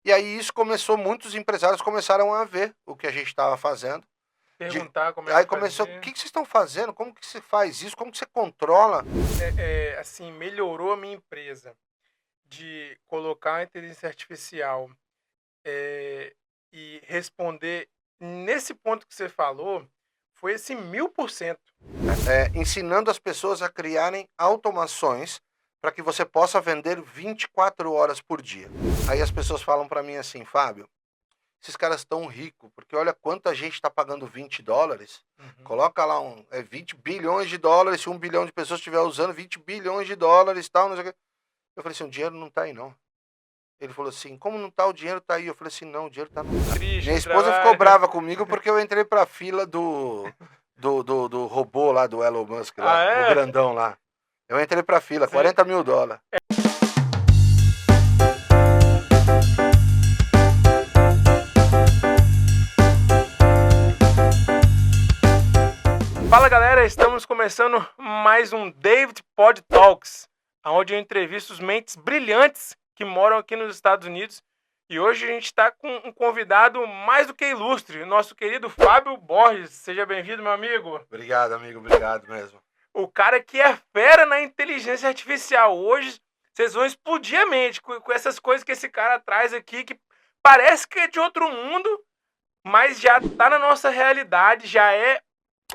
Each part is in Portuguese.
E aí isso começou, muitos empresários começaram a ver o que a gente estava fazendo. Perguntar como é que Aí começou, o fazia. que vocês estão fazendo? Como que você faz isso? Como que você controla? Assim, melhorou a minha empresa de colocar a inteligência artificial, eh, e responder nesse ponto que você falou, foi assim 1000%. Ensinando as pessoas a criarem automações para que você possa vender 24 horas por dia. Aí as pessoas falam para mim assim, Fábio, esses caras estão ricos, porque olha quanta gente está pagando $20. Uhum. Coloca lá 20 bilhões de dólares, se 1 bilhão de pessoas estiver usando 20 bilhões de dólares e tal, não sei o quê. Eu falei assim, o dinheiro não está aí não. Ele falou assim, como não está? O dinheiro está aí. Eu falei assim, não, o dinheiro está no lugar. Triste Minha o esposa ficou trabalho. brava comigo porque eu entrei pra fila do robô lá, do Elon Musk Ah, lá, o é? grandão lá. Eu entrei pra fila, Você 40 mil dólares. Fala galera, estamos começando mais um David Pod Talks, onde eu entrevisto os mentes brilhantes que moram aqui nos Estados Unidos. E hoje a gente está com um convidado mais do que ilustre, nosso querido Fábio Borges. Seja bem-vindo, meu amigo. Obrigado, amigo, obrigado mesmo. O cara que é fera na inteligência artificial. Hoje vocês vão explodir a mente com essas coisas que esse cara traz aqui, que parece que é de outro mundo, mas já está na nossa realidade, já é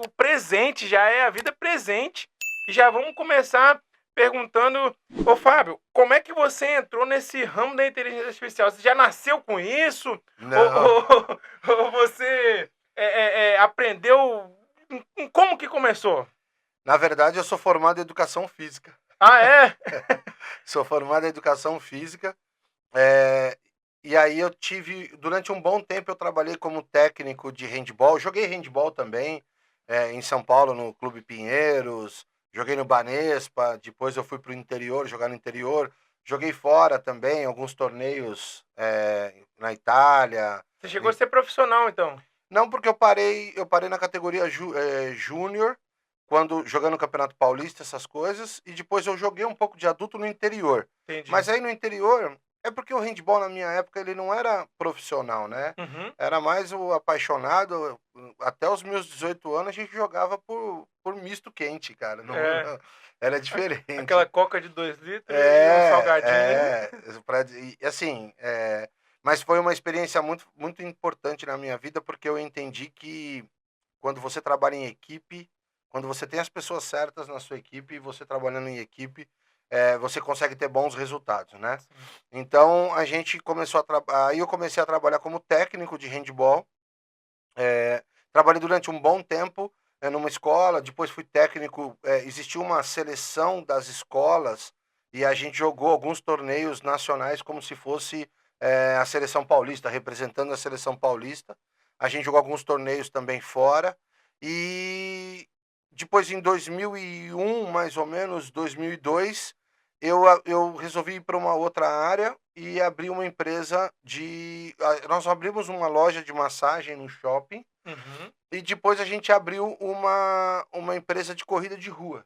o presente, já é a vida presente. E já vamos começar perguntando, ô Fábio, como é que você entrou nesse ramo da inteligência artificial? Você já nasceu com isso? Ou, Não, ou você aprendeu? Como que começou? na verdade eu sou formado em educação física. Ah, é? Sou formado em educação física. É, e aí eu tive, durante um bom tempo eu trabalhei como técnico de handball, joguei handball também, em São Paulo, no Clube Pinheiros, joguei no Banespa, depois eu fui para o interior, jogar no interior, joguei fora também, alguns torneios na Itália. Você chegou a ser profissional, então? Não, porque eu parei na categoria júnior, quando jogando no Campeonato Paulista, essas coisas, e depois eu joguei um pouco de adulto no interior. Entendi. Mas aí no interior, é porque o handball na minha época ele não era profissional, né? Uhum. Era mais o apaixonado. Até os meus 18 anos a gente jogava por misto quente, cara. Não, É. era Aquela diferente. coca de 2 litros e um salgadinho. Assim, mas foi uma experiência muito, muito importante na minha vida, porque eu entendi que quando você trabalha em equipe, quando você tem as pessoas certas na sua equipe, você trabalhando em equipe, você consegue ter bons resultados, né? Sim. Então a gente começou aí eu comecei a trabalhar como técnico de handball, trabalhei durante um bom tempo numa escola, depois fui técnico, existiu uma seleção das escolas e a gente jogou alguns torneios nacionais como se fosse a seleção paulista, representando a seleção paulista. A gente jogou alguns torneios também fora e depois em 2001, mais ou menos, 2002, eu resolvi ir para uma outra área e abri uma empresa nós abrimos uma loja de massagem no shopping Uhum. e depois a gente abriu uma empresa de corrida de rua.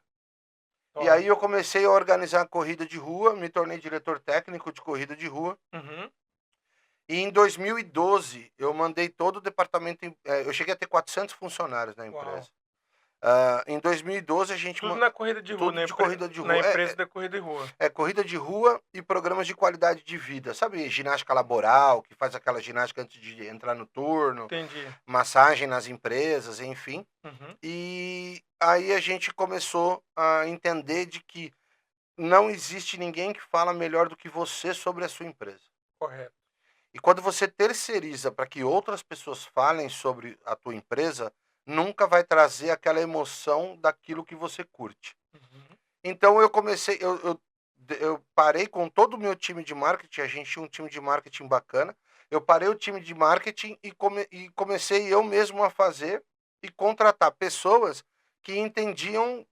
E Top. aí eu comecei a organizar a corrida de rua, me tornei diretor técnico de corrida de rua. Uhum. E em 2012 eu mandei todo o departamento, eu cheguei a ter 400 funcionários na Uau. empresa. Em 2012 a gente Tudo na corrida de rua, tudo de corrida de na rua. empresa da corrida de rua. Corrida de rua e programas de qualidade de vida. Sabe, ginástica laboral, que faz aquela ginástica antes de entrar no turno, Entendi. massagem nas empresas, enfim. Uhum. E aí a gente começou a entender de que não existe ninguém que fala melhor do que você sobre a sua empresa. Correto. E quando você terceiriza para que outras pessoas falem sobre a tua empresa, nunca vai trazer aquela emoção daquilo que você curte. Uhum. Então eu comecei, eu parei com todo o meu time de marketing, a gente tinha um time de marketing bacana. Eu parei o time de marketing e comecei eu mesmo a fazer e contratar pessoas que entendiam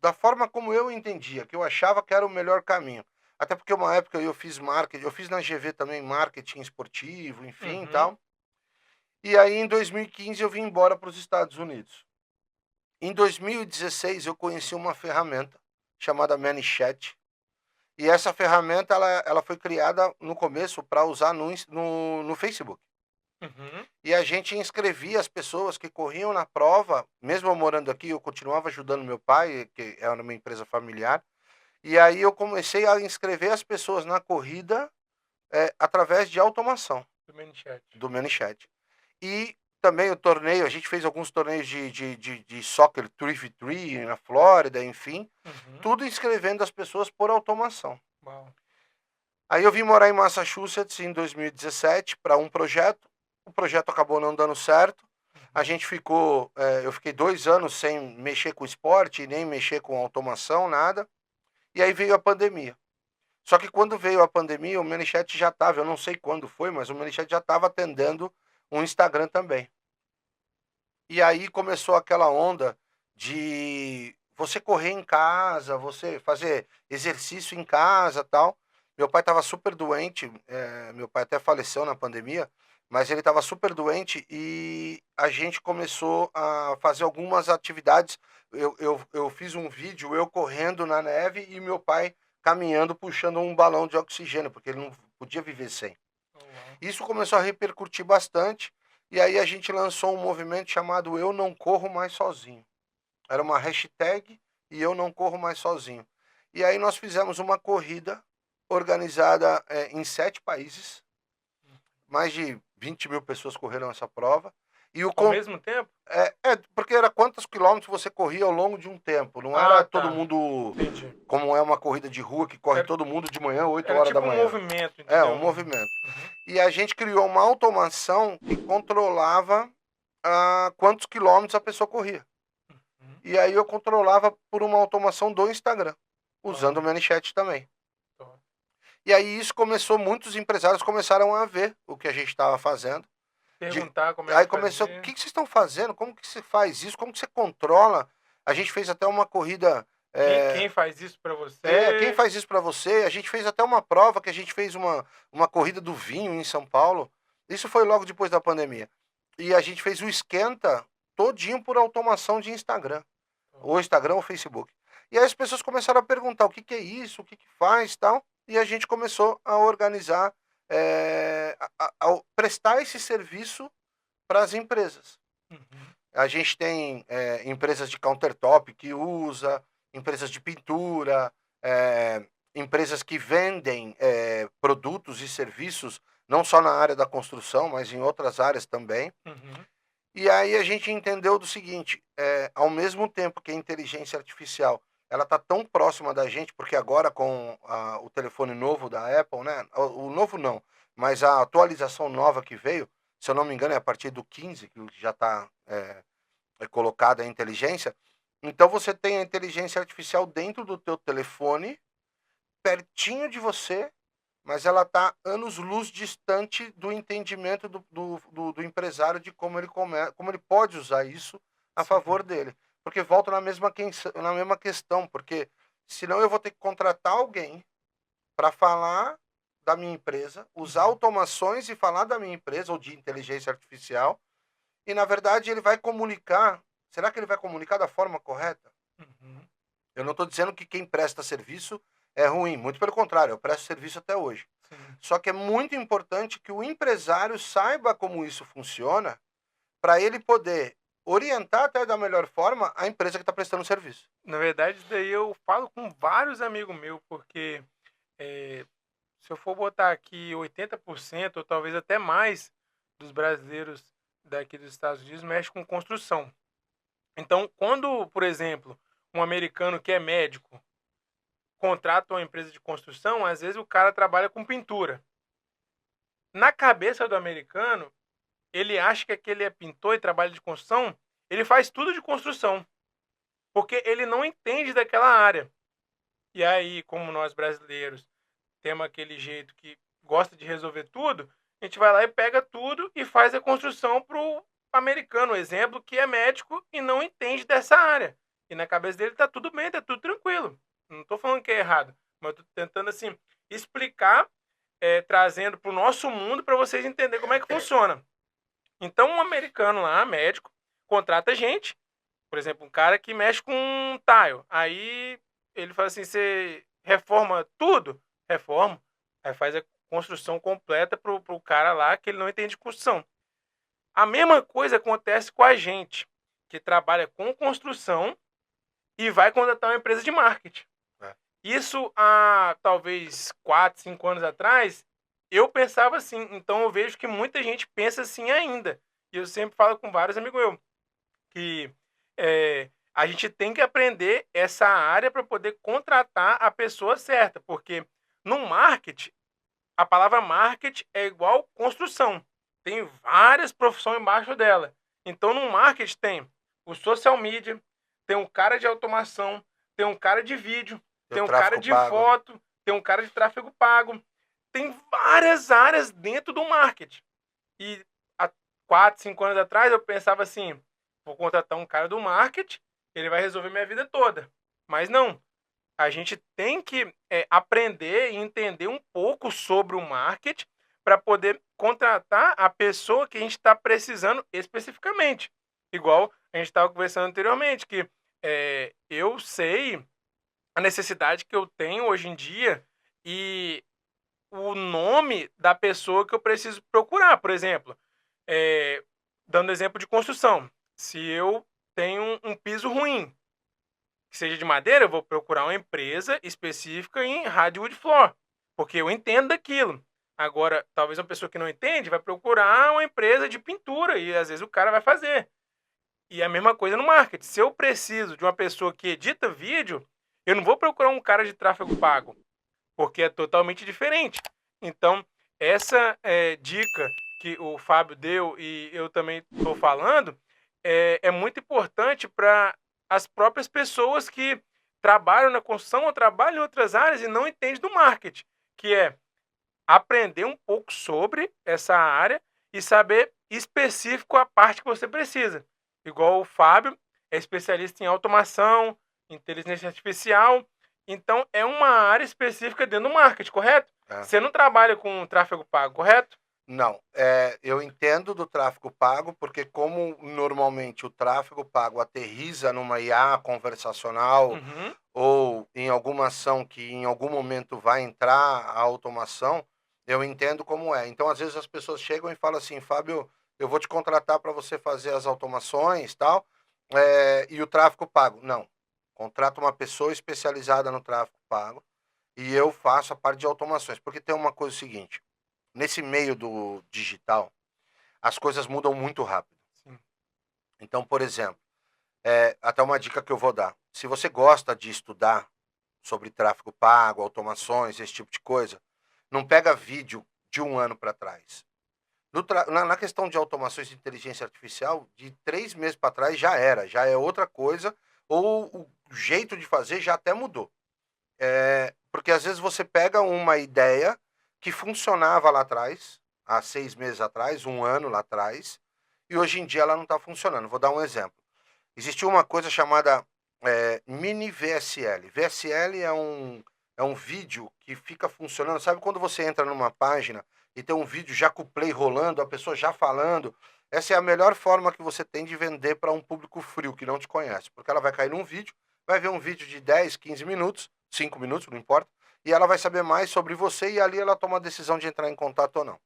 da forma como eu entendia, que eu achava que era o melhor caminho. Até porque uma época eu fiz marketing, eu fiz na GV também marketing esportivo, enfim, e Uhum. tal. E aí em 2015 eu vim embora para os Estados Unidos. Em 2016 eu conheci uma ferramenta chamada ManyChat, E essa ferramenta, ela foi criada no começo para usar no Facebook. Uhum. E a gente inscrevia as pessoas que corriam na prova, mesmo eu morando aqui, eu continuava ajudando meu pai, que era uma empresa familiar, e aí eu comecei a inscrever as pessoas na corrida através de automação Do ManyChat. do ManyChat. E também o torneio, a gente fez alguns torneios de soccer 3v3 na Flórida, enfim, Uhum. tudo inscrevendo as pessoas por automação. Uau. Aí eu vim morar em Massachusetts em 2017 para um projeto. O projeto acabou não dando certo. A gente ficou, eu fiquei 2 anos sem mexer com esporte, nem mexer com automação, nada. E aí veio a pandemia. Só que quando veio a pandemia, o ManyChat já estava, eu não sei quando foi, mas o ManyChat já estava atendendo um Instagram também. E aí começou aquela onda de você correr em casa, você fazer exercício em casa, tal. Meu pai estava super doente, meu pai até faleceu na pandemia, mas ele estava super doente e a gente começou a fazer algumas atividades. Eu fiz um vídeo, eu correndo na neve e meu pai caminhando, puxando um balão de oxigênio, porque ele não podia viver sem. Oh, uau. Isso começou a repercutir bastante, e aí a gente lançou um movimento chamado Eu Não Corro Mais Sozinho. Era uma hashtag e Eu Não Corro Mais Sozinho. E aí nós fizemos uma corrida organizada em 7 países. Mais de 20 mil pessoas correram essa prova. E o Ao mesmo tempo? porque era quantos quilômetros você corria ao longo de um tempo. Não Ah, era todo tá. mundo Entendi. como é uma corrida de rua que corre Era, todo mundo de manhã, 8 era horas da tipo um manhã. movimento, É, entendeu? um movimento. Uhum. E a gente criou uma automação que controlava quantos quilômetros a pessoa corria. Uhum. E aí eu controlava por uma automação do Instagram, usando o ManyChat também. Top. E aí isso começou, muitos empresários começaram a ver o que a gente estava fazendo. Perguntar como é Aí que começou, o fazia. que vocês estão fazendo? Como que você faz isso? Como que você controla? A gente fez até uma corrida. Quem faz isso pra Quem você? faz isso para você? A gente fez até uma prova que a gente fez uma corrida do vinho em São Paulo. Isso foi logo depois da pandemia. E a gente fez o esquenta todinho por automação de Instagram. Ou Instagram ou Facebook. E aí as pessoas começaram a perguntar o que, que é isso, o que, que faz tal. E a gente começou a organizar, a prestar esse serviço para as empresas. Uhum. A gente tem empresas de countertop que usa, empresas de pintura, empresas que vendem produtos e serviços, não só na área da construção, mas em outras áreas também. Uhum. E aí a gente entendeu do seguinte, ao mesmo tempo que a inteligência artificial ela está tão próxima da gente, porque agora com o telefone novo da Apple, né? O novo não, mas a atualização nova que veio, se eu não me engano, é a partir do 15, que já está colocada a inteligência. Então você tem a inteligência artificial dentro do teu telefone, pertinho de você, mas ela está anos-luz distante do entendimento do empresário de como como ele pode usar isso a Sim. favor dele. Porque volta na mesma questão, porque senão eu vou ter que contratar alguém para falar da minha empresa, usar automações e falar da minha empresa ou de inteligência artificial, e na verdade ele vai comunicar. Será que ele vai comunicar da forma correta? Uhum. Eu não estou dizendo que quem presta serviço é ruim, muito pelo contrário, eu presto serviço até hoje. Sim. Só que é muito importante que o empresário saiba como isso funciona para ele poder orientar até da melhor forma a empresa que está prestando o serviço. Na verdade, isso daí eu falo com vários amigos meus, porque se eu for botar aqui 80% ou talvez até mais dos brasileiros daqui dos Estados Unidos mexe com construção. Então, quando, por exemplo, um americano que é médico contrata uma empresa de construção, às vezes o cara trabalha com pintura. Na cabeça do americano, ele acha que aquele é pintor e trabalha de construção, ele faz tudo de construção, porque ele não entende daquela área. E aí, como nós brasileiros temos aquele jeito que gosta de resolver tudo, a gente vai lá e pega tudo e faz a construção pro americano, exemplo, que é médico e não entende dessa área. E na cabeça dele tá tudo bem, tá tudo tranquilo. Não tô falando que é errado, mas eu tô tentando, assim, explicar, trazendo pro nosso mundo para vocês entenderem como é que funciona. Então, um americano lá, médico, contrata gente, por exemplo, um cara que mexe com tile. Aí ele fala assim, você reforma tudo? Reforma. Aí faz a construção completa pro cara lá que ele não entende de construção. A mesma coisa acontece com a gente, que trabalha com construção e vai contratar uma empresa de marketing. É. Isso há talvez 4, 5 anos atrás, eu pensava assim. Então eu vejo que muita gente pensa assim ainda. E eu sempre falo com vários amigos meus que a gente tem que aprender essa área para poder contratar a pessoa certa. Porque no marketing, a palavra marketing é igual construção. Tem várias profissões embaixo dela. Então, no marketing tem o social media, tem um cara de automação, tem um cara de vídeo, tem um cara de foto, tem um cara de tráfego pago. Tem várias áreas dentro do marketing. E há 4, 5 anos atrás eu pensava assim, vou contratar um cara do marketing, ele vai resolver minha vida toda. Mas não. A gente tem que aprender e entender um pouco sobre o marketing para poder contratar a pessoa que a gente está precisando especificamente. Igual a gente estava conversando anteriormente, que eu sei a necessidade que eu tenho hoje em dia e o nome da pessoa que eu preciso procurar. Por exemplo, dando exemplo de construção. Se eu tenho um piso ruim, que seja de madeira, eu vou procurar uma empresa específica em hardwood floor, porque eu entendo daquilo. Agora, talvez uma pessoa que não entende vai procurar uma empresa de pintura e às vezes o cara vai fazer. E a mesma coisa no marketing. Se eu preciso de uma pessoa que edita vídeo, eu não vou procurar um cara de tráfego pago, porque é totalmente diferente. Então, essa dica que o Fábio deu e eu também estou falando é muito importante para as próprias pessoas que trabalham na construção ou trabalham em outras áreas e não entendem do marketing, que é aprender um pouco sobre essa área e saber específico a parte que você precisa. Igual o Fábio é especialista em automação, inteligência artificial, então é uma área específica dentro do marketing, correto? Você não trabalha com tráfego pago, correto? Não, eu entendo do tráfego pago, porque como normalmente o tráfego pago aterriza numa IA conversacional ou em alguma ação que em algum momento vai entrar a automação, eu entendo como é. Então, às vezes as pessoas chegam e falam assim, Fábio, eu vou te contratar para você fazer as automações e tal, e o tráfego pago. Não, contrata uma pessoa especializada no tráfego pago e eu faço a parte de automações, porque tem uma coisa seguinte, nesse meio do digital, as coisas mudam muito rápido. Sim. Então, por exemplo, até uma dica que eu vou dar. Se você gosta de estudar sobre tráfego pago, automações, esse tipo de coisa, não pega vídeo de um ano para trás. Na questão de automações de inteligência artificial, de 3 meses para trás já é outra coisa, ou o jeito de fazer já até mudou. Porque às vezes você pega uma ideia que funcionava lá atrás, há 6 meses atrás, 1 ano lá atrás, e hoje em dia ela não está funcionando. Vou dar um exemplo. Existiu uma coisa chamada mini VSL. VSL é um vídeo que fica funcionando. Sabe quando você entra numa página e tem um vídeo já com o play rolando, a pessoa já falando? Essa é a melhor forma que você tem de vender para um público frio que não te conhece. Porque ela vai cair num vídeo, vai ver um vídeo de 10, 15 minutos, 5 minutos, não importa, e ela vai saber mais sobre você e ali ela toma a decisão de entrar em contato ou não.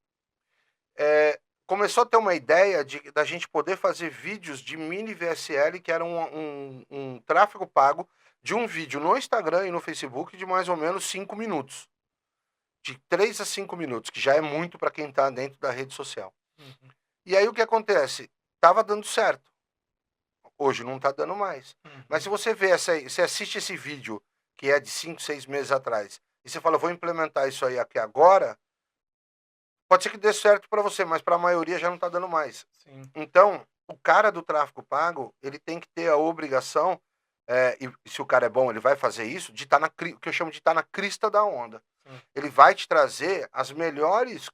Começou a ter uma ideia da gente poder fazer vídeos de mini VSL, que era um tráfego pago de um vídeo no Instagram e no Facebook de mais ou menos 5 minutos. De 3 a 5 minutos, que já é muito para quem está dentro da rede social. E aí o que acontece? Tava dando certo. Hoje não está dando mais. Mas se você vê você assiste esse vídeo, que é de 5, 6 meses atrás, e você fala, vou implementar isso aí aqui agora, pode ser que dê certo para você, mas para a maioria já não está dando mais. Sim. Então, o cara do tráfego pago, ele tem que ter a obrigação, e se o cara é bom, ele vai fazer isso, de estar o que eu chamo de estar na crista da onda. Ele vai te trazer as melhores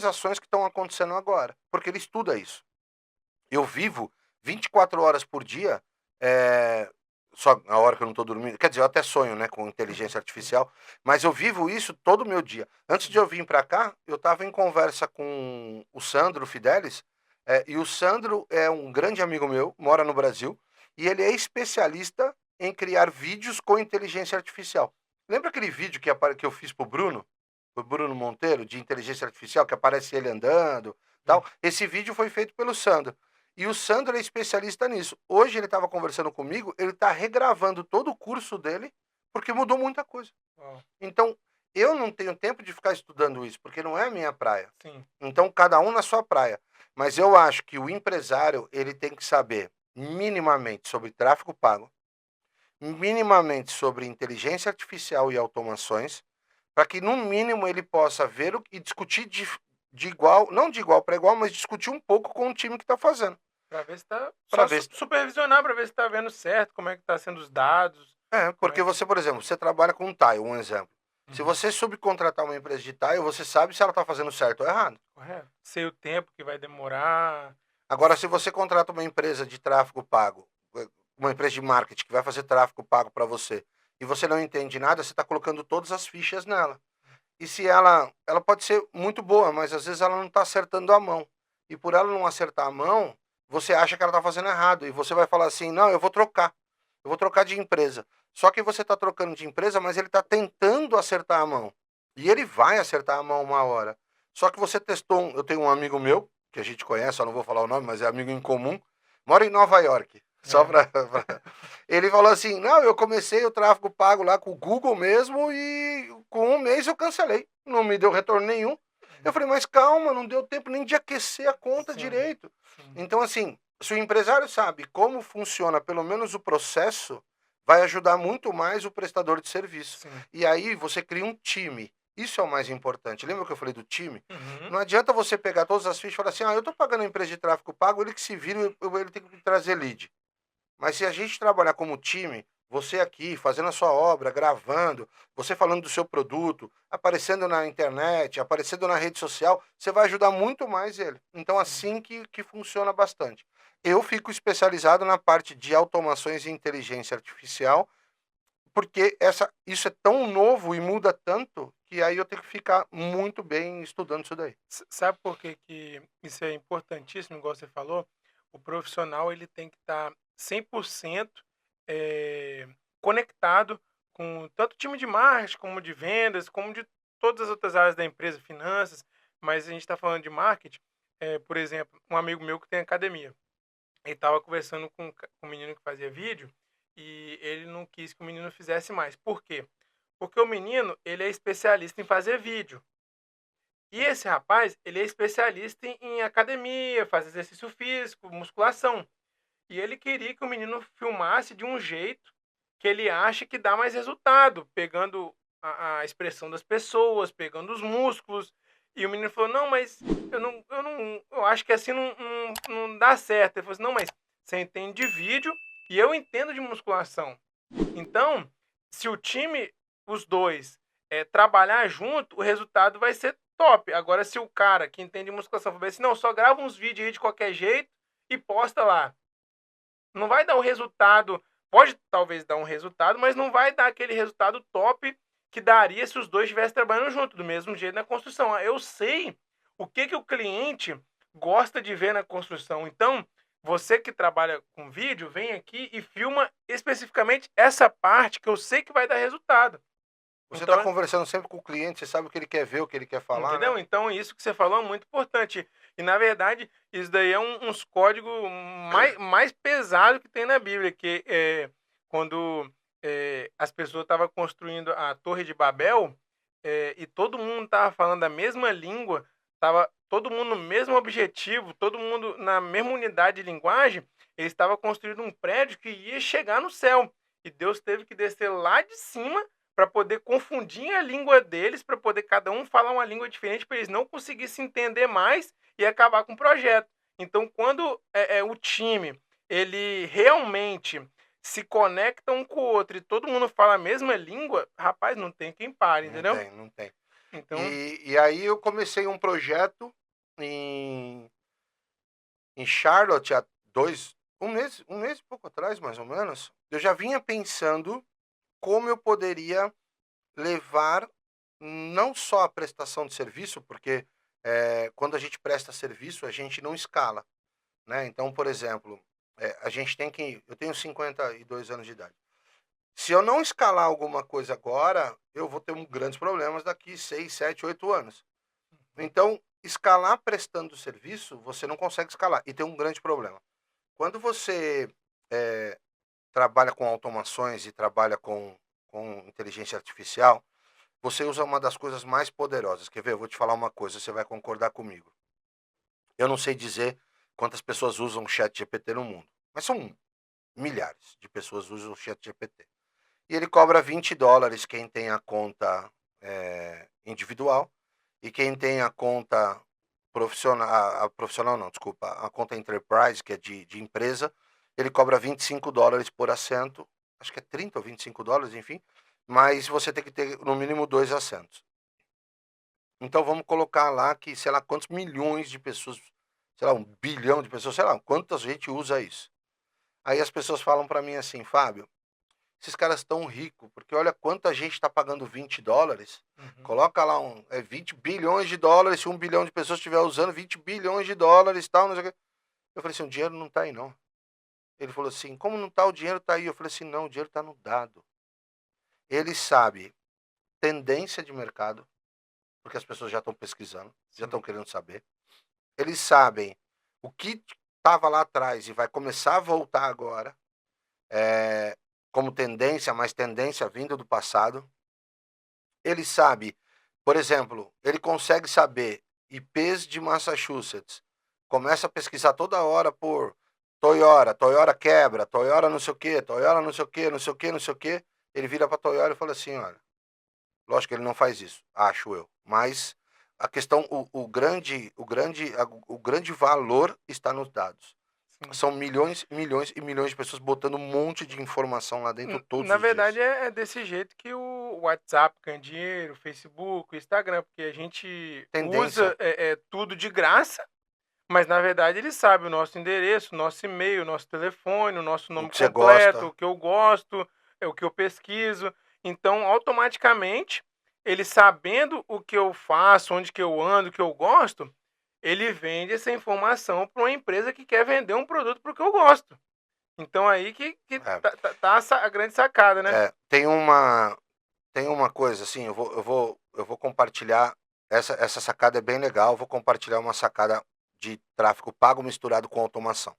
ações que estão acontecendo agora, porque ele estuda isso. Eu vivo 24 horas por dia, só a hora que eu não estou dormindo, quer dizer, eu até sonho, né, com inteligência artificial, mas eu vivo isso todo o meu dia. Antes de eu vir para cá, eu estava em conversa com o Sandro Fidelis, e o Sandro é um grande amigo meu, mora no Brasil, e ele é especialista em criar vídeos com inteligência artificial. Lembra aquele vídeo que eu fiz pro Bruno Monteiro, de inteligência artificial, que aparece ele andando, Sim. tal? Esse vídeo foi feito pelo Sandro. E o Sandro é especialista nisso. Hoje ele estava conversando comigo, ele está regravando todo o curso dele, porque mudou muita coisa. Ó, Então, eu não tenho tempo de ficar estudando isso, porque não é a minha praia. sim. Então, cada um na sua praia. Mas eu acho que o empresário, ele tem que saber minimamente sobre tráfego pago, minimamente sobre inteligência artificial e automações, para que no mínimo ele possa ver e discutir de igual, não de igual para igual, mas discutir um pouco com o time que está fazendo. Pra ver se tá. Para Só ver se... supervisionar pra ver se tá vendo certo, como é que tá sendo os dados. É, Como é porque que. você, por exemplo, você trabalha com um tile, um exemplo. Se Uhum. você subcontratar uma empresa de tile, você sabe se ela está fazendo certo ou errado. Correto. Sei o tempo que vai demorar. Agora, se você contrata uma empresa de tráfego pago, uma empresa de marketing que vai fazer tráfego pago para você, e você não entende nada, você está colocando todas as fichas nela. E se ela pode ser muito boa, mas às vezes ela não está acertando a mão. E por ela não acertar a mão, você acha que ela está fazendo errado. E você vai falar assim, não, eu vou trocar. Eu vou trocar de empresa. Só que você está trocando de empresa, mas ele está tentando acertar a mão. E ele vai acertar a mão uma hora. Só que você testou, eu tenho um amigo meu, que a gente conhece, eu não vou falar o nome, mas é amigo em comum, mora em Nova York. Só É. para. Ele falou assim: não, eu comecei o tráfego pago lá com o Google mesmo e com um mês eu cancelei. Não me deu retorno nenhum. Eu falei, mas calma, não deu tempo nem de aquecer a conta Sim, direito. sim, Então, assim, se o empresário sabe como funciona pelo menos o processo, vai ajudar muito mais o prestador de serviço. sim. E aí você cria um time. Isso é o mais importante. Lembra que eu falei do time? Uhum. Não adianta você pegar todas as fichas e falar assim: eu estou pagando a empresa de tráfego pago, ele que se vira, ele tem que trazer lead. Mas se a gente trabalhar como time, você aqui fazendo a sua obra, gravando, você falando do seu produto, aparecendo na internet, aparecendo na rede social, você vai ajudar muito mais ele. Então, Sim. assim que funciona bastante. Eu fico especializado na parte de automações e inteligência artificial, porque isso é tão novo e muda tanto que aí eu tenho que ficar muito bem estudando isso daí. Sabe por que que isso é importantíssimo, igual você falou? O profissional ele tem que estar 100% conectado com tanto o time de marketing, como de vendas, como de todas as outras áreas da empresa, finanças, mas a gente está falando de marketing, por exemplo, um amigo meu que tem academia, ele estava conversando com um menino que fazia vídeo e ele não quis que o menino fizesse mais. Por quê? Porque o menino, ele é especialista em fazer vídeo. E esse rapaz, ele é especialista em academia, faz exercício físico, musculação. E ele queria que o menino filmasse de um jeito que ele acha que dá mais resultado, pegando a expressão das pessoas, pegando os músculos. E o menino falou: não, mas eu acho que assim não dá certo. Ele falou assim: não, mas você entende de vídeo e eu entendo de musculação. Então, se o time, os dois, trabalhar junto, o resultado vai ser top. Agora, se o cara que entende musculação for assim, não, só grava uns vídeos aí de qualquer jeito e posta lá. Não vai dar o resultado, pode talvez dar um resultado, mas não vai dar aquele resultado top que daria se os dois estivessem trabalhando junto, do mesmo jeito na construção. Eu sei o que, que o cliente gosta de ver na construção. Então, você que trabalha com vídeo, vem aqui e filma especificamente essa parte que eu sei que vai dar resultado. Você está Então, conversando sempre com o cliente, você sabe o que ele quer ver, o que ele quer falar, né? entendeu? Então, isso que você falou é muito importante. E, na verdade, isso daí é uns códigos mais pesado que tem na Bíblia, que quando as pessoas estavam construindo a Torre de Babel, e todo mundo estava falando a mesma língua, estava todo mundo no mesmo objetivo, todo mundo na mesma unidade de linguagem, eles estavam construindo um prédio que ia chegar no céu. E Deus teve que descer lá de cima para poder confundir a língua deles, para poder cada um falar uma língua diferente, para eles não conseguirem se entender mais e acabar com o projeto. Então, quando o time ele realmente se conecta um com o outro e todo mundo fala a mesma língua, rapaz, não tem quem pare, Não entendeu? tem, não tem. Então, E aí eu comecei um projeto em, em Charlotte há um mês e pouco atrás, mais ou menos. Eu já vinha pensando como eu poderia levar não só a prestação de serviço, porque quando a gente presta serviço, a gente não escala, né? Então, por exemplo, a gente tem que... Eu tenho 52 anos de idade. Se eu não escalar alguma coisa agora, eu vou ter grandes problemas daqui 6, 7, 8 anos. Então, escalar prestando serviço, você não consegue escalar. E tem um grande problema. Quando você trabalha com automações e trabalha com inteligência artificial, você usa uma das coisas mais poderosas. Quer ver? Eu vou te falar uma coisa, você vai concordar comigo. Eu não sei dizer quantas pessoas usam o chat GPT no mundo, mas são milhares de pessoas que usam o chat GPT. E ele cobra $20 quem tem a conta individual, e quem tem a conta profissional, a profissional não, desculpa, a conta enterprise, que é de empresa, ele cobra $25 por assento, acho que é 30 ou $25, enfim, mas você tem que ter no mínimo 2 assentos. Então vamos colocar lá que, sei lá, quantos milhões de pessoas, sei lá, 1 bilhão de pessoas, sei lá, quanta gente usa isso. Aí as pessoas falam para mim assim, Fábio, esses caras estão ricos, porque olha quanta gente está pagando $20, coloca lá 20 bilhões de dólares, se 1 bilhão de pessoas estiver usando 20 bilhões de dólares, tal, não sei o quê. Eu falei assim, o dinheiro não está aí não. Ele falou assim, como não está? O dinheiro está aí. Eu falei assim, não, o dinheiro está no dado. Ele sabe tendência de mercado, porque as pessoas já estão pesquisando, já estão querendo saber. Eles sabem o que estava lá atrás e vai começar a voltar agora, como tendência, mas tendência vindo do passado. Ele sabe, por exemplo, ele consegue saber IPs de Massachusetts. Começa a pesquisar toda hora por Toyota quebra, Toyota não sei o quê, Toyota não sei o quê, não sei o quê, não sei o quê. Ele vira para Toyota e fala assim, olha, lógico que ele não faz isso, acho eu, mas a questão, o grande valor está nos dados. São milhões, milhões e milhões de pessoas botando um monte de informação lá dentro todos Na os dias. verdade, é desse jeito que o WhatsApp ganha dinheiro, o Facebook, o Instagram, porque a gente usa Tendência, tudo de graça, mas na verdade ele sabe o nosso endereço, o nosso e-mail, o nosso telefone, o nosso o nome que você completo, gosta. o que eu gosto, é o que eu pesquiso. Então, automaticamente, ele sabendo o que eu faço, onde que eu ando, o que eu gosto, ele vende essa informação para uma empresa que quer vender um produto para o que eu gosto. Então aí que É, tá a grande sacada, né? tem uma coisa assim, eu vou compartilhar. Essa sacada é bem legal. Eu vou compartilhar uma sacada de tráfego pago misturado com automação.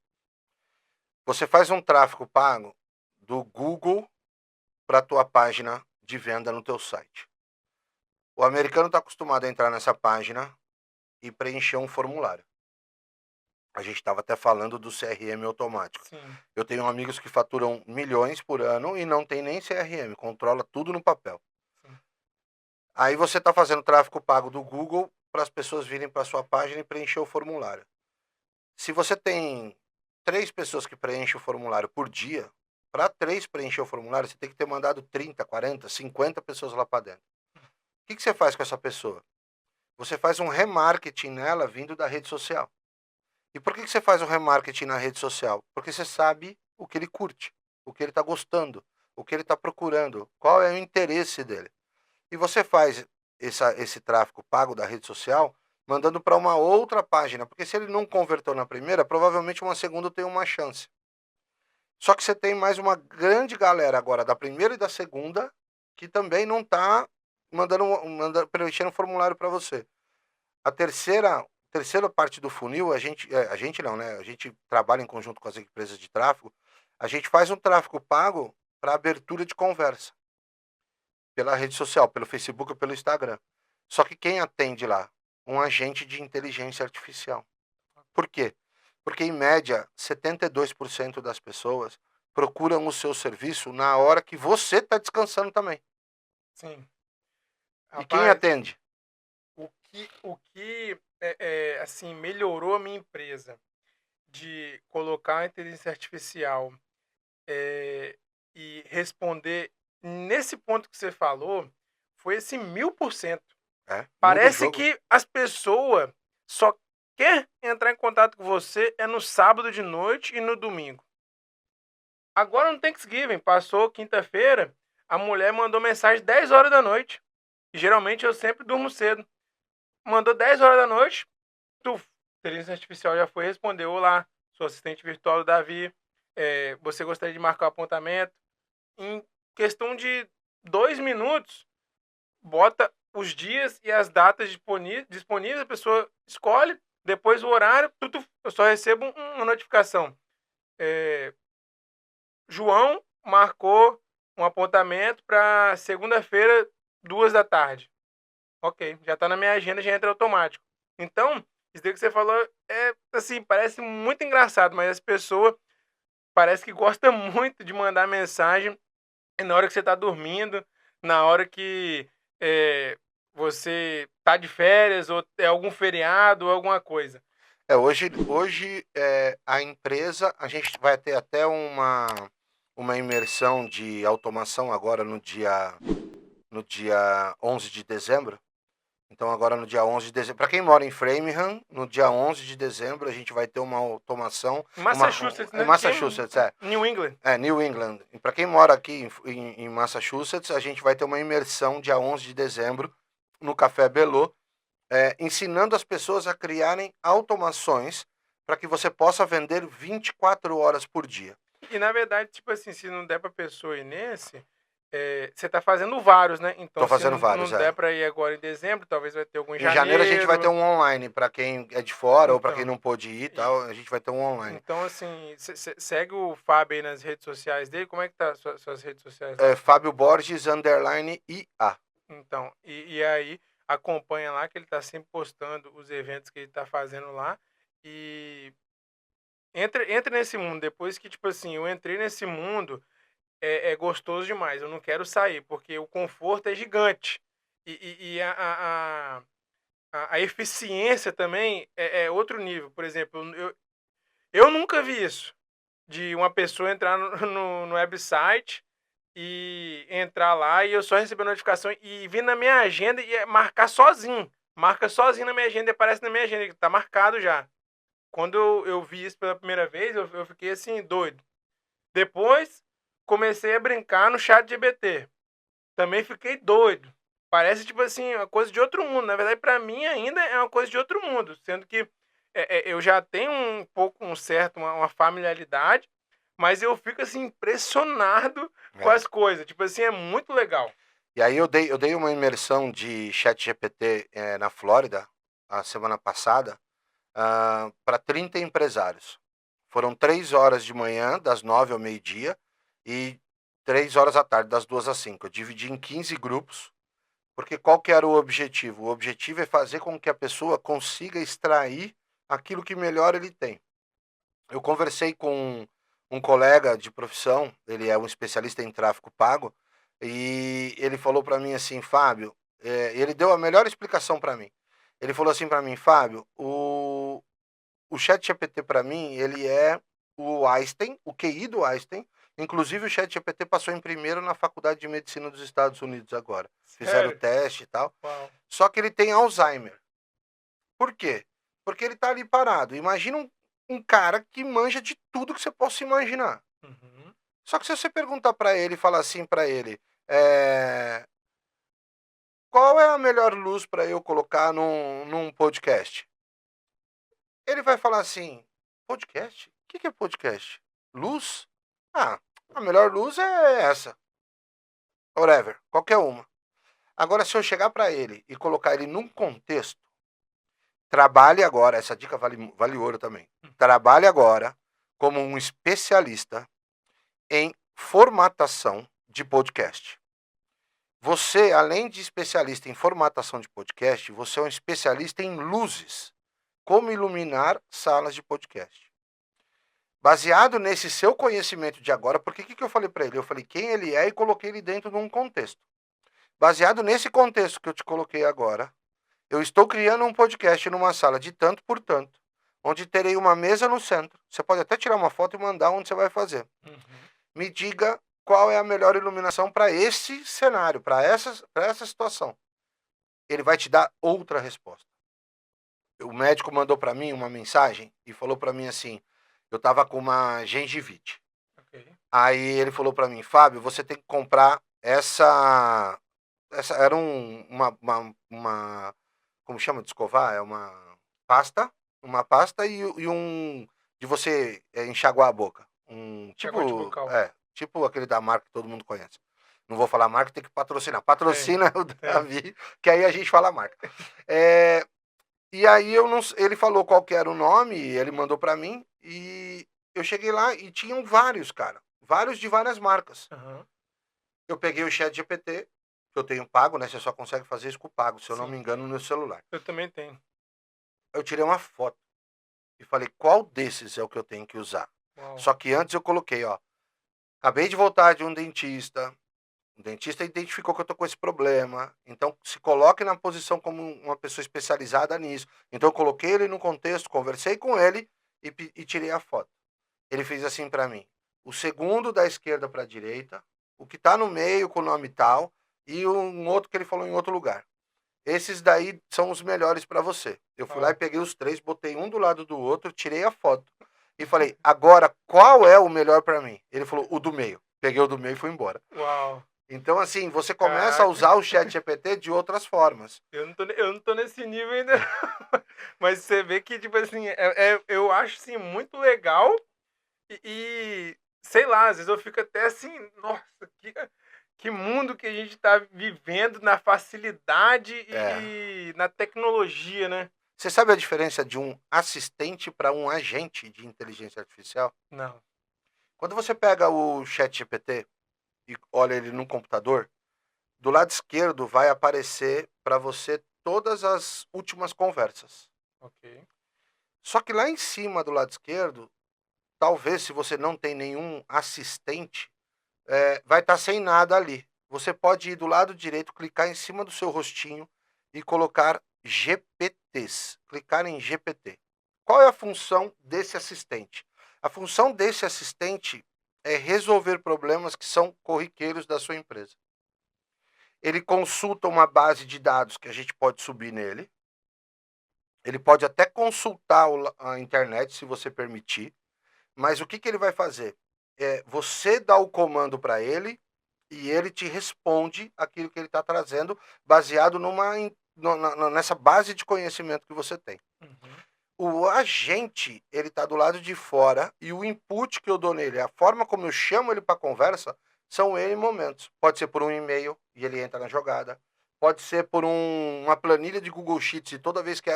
Você faz um tráfego pago do Google para a tua página de venda no teu site. O americano está acostumado a entrar nessa página e preencher um formulário. A gente estava até falando do CRM automático. Sim. Eu tenho amigos que faturam milhões por ano e não tem nem CRM, controla tudo no papel. Sim. Aí você está fazendo tráfego pago do Google para as pessoas virem para sua página e preencher o formulário. Se você tem 3 pessoas que preenchem o formulário por dia, para 3 preencher o formulário, você tem que ter mandado 30, 40, 50 pessoas lá para dentro. O que você faz com essa pessoa? Você faz um remarketing nela vindo da rede social. E por que você faz um remarketing na rede social? Porque você sabe o que ele curte, o que ele está gostando, o que ele está procurando, qual é o interesse dele. E você faz esse tráfego pago da rede social mandando para uma outra página, porque se ele não converteu na primeira, provavelmente uma segunda tem uma chance. Só que você tem mais uma grande galera agora da primeira e da segunda que também não está preenchendo um formulário para você. A terceira parte do funil, a gente não, né? A gente trabalha em conjunto com as empresas de tráfego. A gente faz um tráfego pago para abertura de conversa pela rede social, pelo Facebook ou pelo Instagram. Só que quem atende lá? Um agente de inteligência artificial. Por quê? Porque, em média, 72% das pessoas procuram o seu serviço na hora que você está descansando também. Sim. E quem Rapaz, atende? o que assim, melhorou a minha empresa de colocar a inteligência artificial e responder nesse ponto que você falou foi esse 1000%. Muda o Parece jogo. que as pessoas só quer entrar em contato com você no sábado de noite e no domingo. Agora no Thanksgiving, passou quinta-feira, a mulher mandou mensagem 10 horas da noite. E geralmente eu sempre durmo cedo. Mandou 10 horas da noite, a inteligência artificial já foi responder: olá, sou assistente virtual do Davi, você gostaria de marcar o apontamento? Em questão de 2 minutos, bota os dias e as datas disponíveis, a pessoa escolhe, depois o horário, eu só recebo uma notificação. João marcou um apontamento para segunda-feira, 2 da tarde. Ok, já tá na minha agenda, já entra automático. Então, isso daí que você falou assim, parece muito engraçado, mas as pessoas parece que gostam muito de mandar mensagem na hora que você tá dormindo, na hora que você tá de férias, ou é algum feriado, ou alguma coisa. Hoje a empresa, a gente vai ter até uma imersão de automação agora no dia 11 de dezembro. Então agora no dia 11 de dezembro, para quem mora em Framingham, no dia 11 de dezembro a gente vai ter uma automação. Massachusetts, Em né? Massachusetts, New England. New England. E para quem mora aqui em Massachusetts, a gente vai ter uma imersão dia 11 de dezembro no Café Belô, ensinando as pessoas a criarem automações para que você possa vender 24 horas por dia. E na verdade, tipo assim, se não der pra pessoa ir nesse, você tá fazendo vários, né? Então, Tô fazendo se vários, não der pra ir agora em dezembro, talvez vai ter algum em Em janeiro a gente vai ter um online para quem é de fora ou para quem Então, não pôde ir, tal, a gente vai ter um online. Então, assim, segue o Fábio aí nas redes sociais dele. Como é que tá suas redes sociais lá? Fábio Borges _IA. Então, e aí acompanha lá que ele tá sempre postando os eventos que ele tá fazendo lá. E entre nesse mundo. Depois que, tipo assim, eu entrei nesse mundo, é gostoso demais. Eu não quero sair, porque o conforto é gigante. E a eficiência também é outro nível. Por exemplo, eu nunca vi isso. De uma pessoa entrar no website e entrar lá e eu só receber notificação e vir na minha agenda e marcar sozinho. Marca sozinho na minha agenda e aparece na minha agenda, que tá marcado já. Quando eu vi isso pela primeira vez, eu fiquei assim, doido. Depois, comecei a brincar no chat GPT. Também fiquei doido. Parece, tipo assim, uma coisa de outro mundo. Na verdade, pra mim ainda é uma coisa de outro mundo. Sendo que eu já tenho um pouco, uma familiaridade, mas eu fico, assim, impressionado com as coisas. Tipo assim, é muito legal. E aí eu dei uma imersão de ChatGPT na Flórida, a semana passada, para 30 empresários. Foram 3 horas de manhã, das 9 ao meio-dia, e 3 horas à tarde, das 2 às 5. Eu dividi em 15 grupos, porque qual que era o objetivo? O objetivo é fazer com que a pessoa consiga extrair aquilo que melhor ele tem. Eu conversei com um colega de profissão, ele é um especialista em tráfego pago, e ele falou para mim assim, Fábio, ele deu a melhor explicação para mim. Ele falou assim para mim, Fábio, o ChatGPT para mim, ele é o Einstein, o QI do Einstein. Inclusive o ChatGPT passou em primeiro na Faculdade de Medicina dos Estados Unidos agora. Fizeram o teste e tal. Uau. Só que ele tem Alzheimer. Por quê? Porque ele tá ali parado. Imagina um cara que manja de tudo que você possa imaginar. Uhum. Só que se você perguntar para ele, falar assim para ele, qual é a melhor luz para eu colocar num podcast? Ele vai falar assim, podcast? O que é podcast? Luz? Ah, a melhor luz é essa. Whatever, qualquer uma. Agora, se eu chegar para ele e colocar ele num contexto, trabalhe agora, essa dica vale ouro também. Trabalhe agora como um especialista em formatação de podcast. Você, além de especialista em formatação de podcast, você é um especialista em luzes. Como iluminar salas de podcast. Baseado nesse seu conhecimento de agora, porque o que eu falei para ele? Eu falei quem ele é e coloquei ele dentro de um contexto. Baseado nesse contexto que eu te coloquei agora, eu estou criando um podcast numa sala de tanto por tanto, onde terei uma mesa no centro. Você pode até tirar uma foto e mandar onde você vai fazer. Uhum. Me diga qual é a melhor iluminação para esse cenário, para essa situação. Ele vai te dar outra resposta. O médico mandou para mim uma mensagem e falou para mim assim, eu tava com uma gengivite. Okay. Aí ele falou para mim, Fábio, você tem que comprar essa era uma como chama de escovar? É uma pasta e um de você enxaguar a boca. Tipo, Enxaguante bucal. tipo aquele da marca que todo mundo conhece. Não vou falar marca, tem que patrocinar. Patrocina o Sei. Davi, que aí a gente fala a marca. E aí ele falou qual que era o nome, ele mandou pra mim, e eu cheguei lá e tinham vários, cara. Vários de várias marcas. Aham. Eu peguei o ChatGPT, que eu tenho pago, né? Você só consegue fazer isso com o pago, se eu não me Sim, engano, no celular. eu também tenho. Eu tirei uma foto e falei, qual desses é o que eu tenho que usar? Uau. Só que antes eu coloquei, ó, acabei de voltar de um dentista. O dentista identificou que eu tô com esse problema. Então, se coloque na posição como uma pessoa especializada nisso. Então, eu coloquei ele no contexto, conversei com ele e tirei a foto. Ele fez assim para mim: o segundo da esquerda para a direita, o que tá no meio com o nome tal, e um outro que ele falou em outro lugar. Esses daí são os melhores para você. Eu fui lá e Uau. peguei os três, botei um do lado do outro, tirei a foto. E falei, agora qual é o melhor para mim? Ele falou, o do meio. Peguei o do meio e fui embora. Uau. Então, assim, você começa a Caraca. usar o chat GPT de outras formas. Eu não tô nesse nível ainda. Mas você vê que, tipo assim, eu acho assim, muito legal. Sei lá, às vezes eu fico até assim, nossa, que mundo que a gente tá vivendo na facilidade É. e na tecnologia, né? Você sabe a diferença de um assistente para um agente de inteligência artificial? Não. Quando você pega o chat GPT e olha ele no computador, do lado esquerdo vai aparecer para você todas as últimas conversas. Ok. Só que lá em cima do lado esquerdo, talvez se você não tem nenhum assistente, vai estar sem nada ali. Você pode ir do lado direito, clicar em cima do seu rostinho e colocar GPTs. Clicar em GPT. Qual é a função desse assistente? A função desse assistente é resolver problemas que são corriqueiros da sua empresa. Ele consulta uma base de dados que a gente pode subir nele. Ele pode até consultar a internet, se você permitir. Mas o que, que ele vai fazer? Você dá o comando para ele e ele te responde aquilo que ele está trazendo, baseado nessa base de conhecimento que você tem. Uhum. O agente, ele está do lado de fora e o input que eu dou nele, a forma como eu chamo ele para conversa, são N momentos. Pode ser por um e-mail e ele entra na jogada. Pode ser por uma planilha de Google Sheets e toda vez que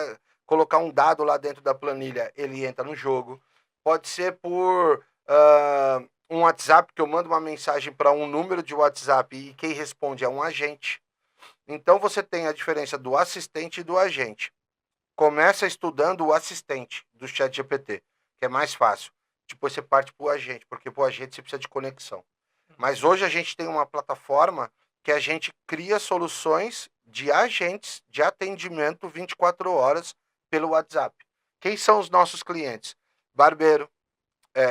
colocar um dado lá dentro da planilha, ele entra no jogo. Pode ser por um WhatsApp, que eu mando uma mensagem para um número de WhatsApp e quem responde é um agente. Então você tem a diferença do assistente e do agente. Começa estudando o assistente do chat GPT, que é mais fácil. Depois você parte para o agente, porque para o agente você precisa de conexão. Mas hoje a gente tem uma plataforma que a gente cria soluções de agentes de atendimento 24 horas pelo WhatsApp. Quem são os nossos clientes? Barbeiro,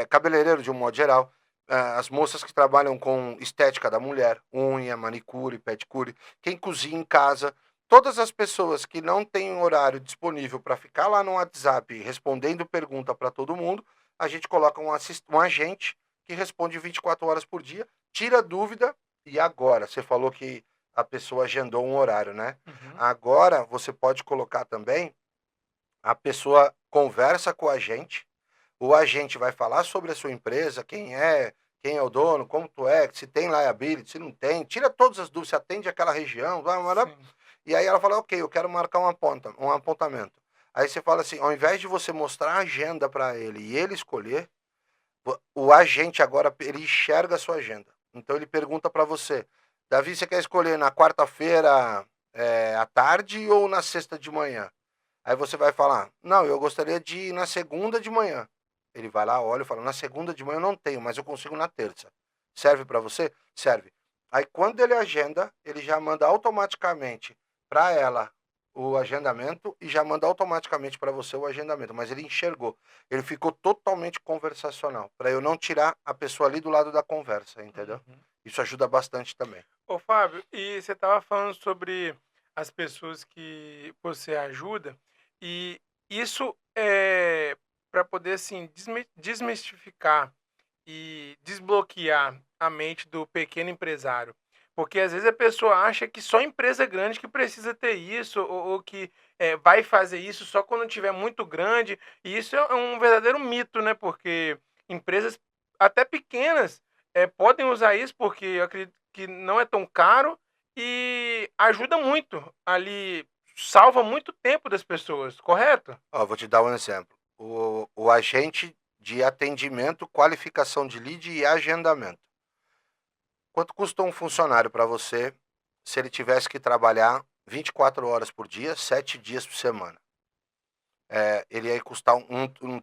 cabeleireiro de um modo geral, as moças que trabalham com estética da mulher, unha, manicure, pedicure, quem cozinha em casa, todas as pessoas que não têm um horário disponível para ficar lá no WhatsApp respondendo pergunta para todo mundo, a gente coloca um agente que responde 24 horas por dia, tira dúvida. E agora, você falou que a pessoa agendou um horário, né? Uhum. Agora você pode colocar também, a pessoa conversa com a gente, o agente vai falar sobre a sua empresa, quem é o dono, como tu é, se tem liability, se não tem, tira todas as dúvidas, se atende aquela região, Sim. e aí ela fala, ok, eu quero marcar um apontamento. Aí você fala assim, ao invés de você mostrar a agenda para ele e ele escolher, o agente agora, ele enxerga a sua agenda. Então ele pergunta para você, Davi, você quer escolher na quarta-feira à tarde ou na sexta de manhã? Aí você vai falar, não, eu gostaria de ir na segunda de manhã. Ele vai lá, olha e fala, na segunda de manhã eu não tenho, mas eu consigo na terça. Serve para você? Serve. Aí quando ele agenda, ele já manda automaticamente para ela o agendamento e já manda automaticamente para você o agendamento. Mas ele enxergou. Ele ficou totalmente conversacional, para eu não tirar a pessoa ali do lado da conversa, entendeu? Uhum. Isso ajuda bastante também. Ô, Fábio, e você estava falando sobre as pessoas que você ajuda, e isso é para poder assim desmistificar e desbloquear a mente do pequeno empresário. Porque às vezes a pessoa acha que só empresa grande que precisa ter isso, ou que vai fazer isso só quando tiver muito grande. E isso é um verdadeiro mito, né? Porque empresas até pequenas podem usar isso, porque eu acredito que não é tão caro e ajuda muito ali, salva muito tempo das pessoas, correto? Ó, vou te dar um exemplo. O agente de atendimento, qualificação de lead e agendamento. Quanto custa um funcionário para você se ele tivesse que trabalhar 24 horas por dia, 7 dias por semana? Ele ia custar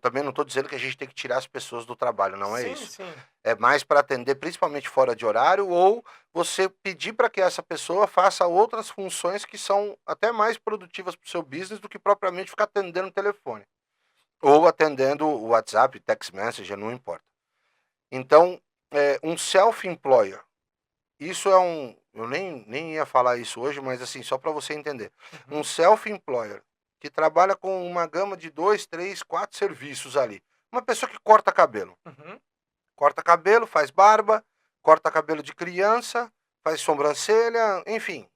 também não estou dizendo que a gente tem que tirar as pessoas do trabalho, não é Sim, isso. sim. É mais para atender principalmente fora de horário ou você pedir para que essa pessoa faça outras funções que são até mais produtivas para o seu business do que propriamente ficar atendendo o telefone. Ou atendendo o WhatsApp, text message, não importa. Então, um self-employer, isso é eu nem ia falar isso hoje, mas assim, só para você entender. Uhum. Um self-employer que trabalha com uma gama de 2, 3, 4 serviços ali. Uma pessoa que corta cabelo. Uhum. Corta cabelo, faz barba, corta cabelo de criança, faz sobrancelha, enfim,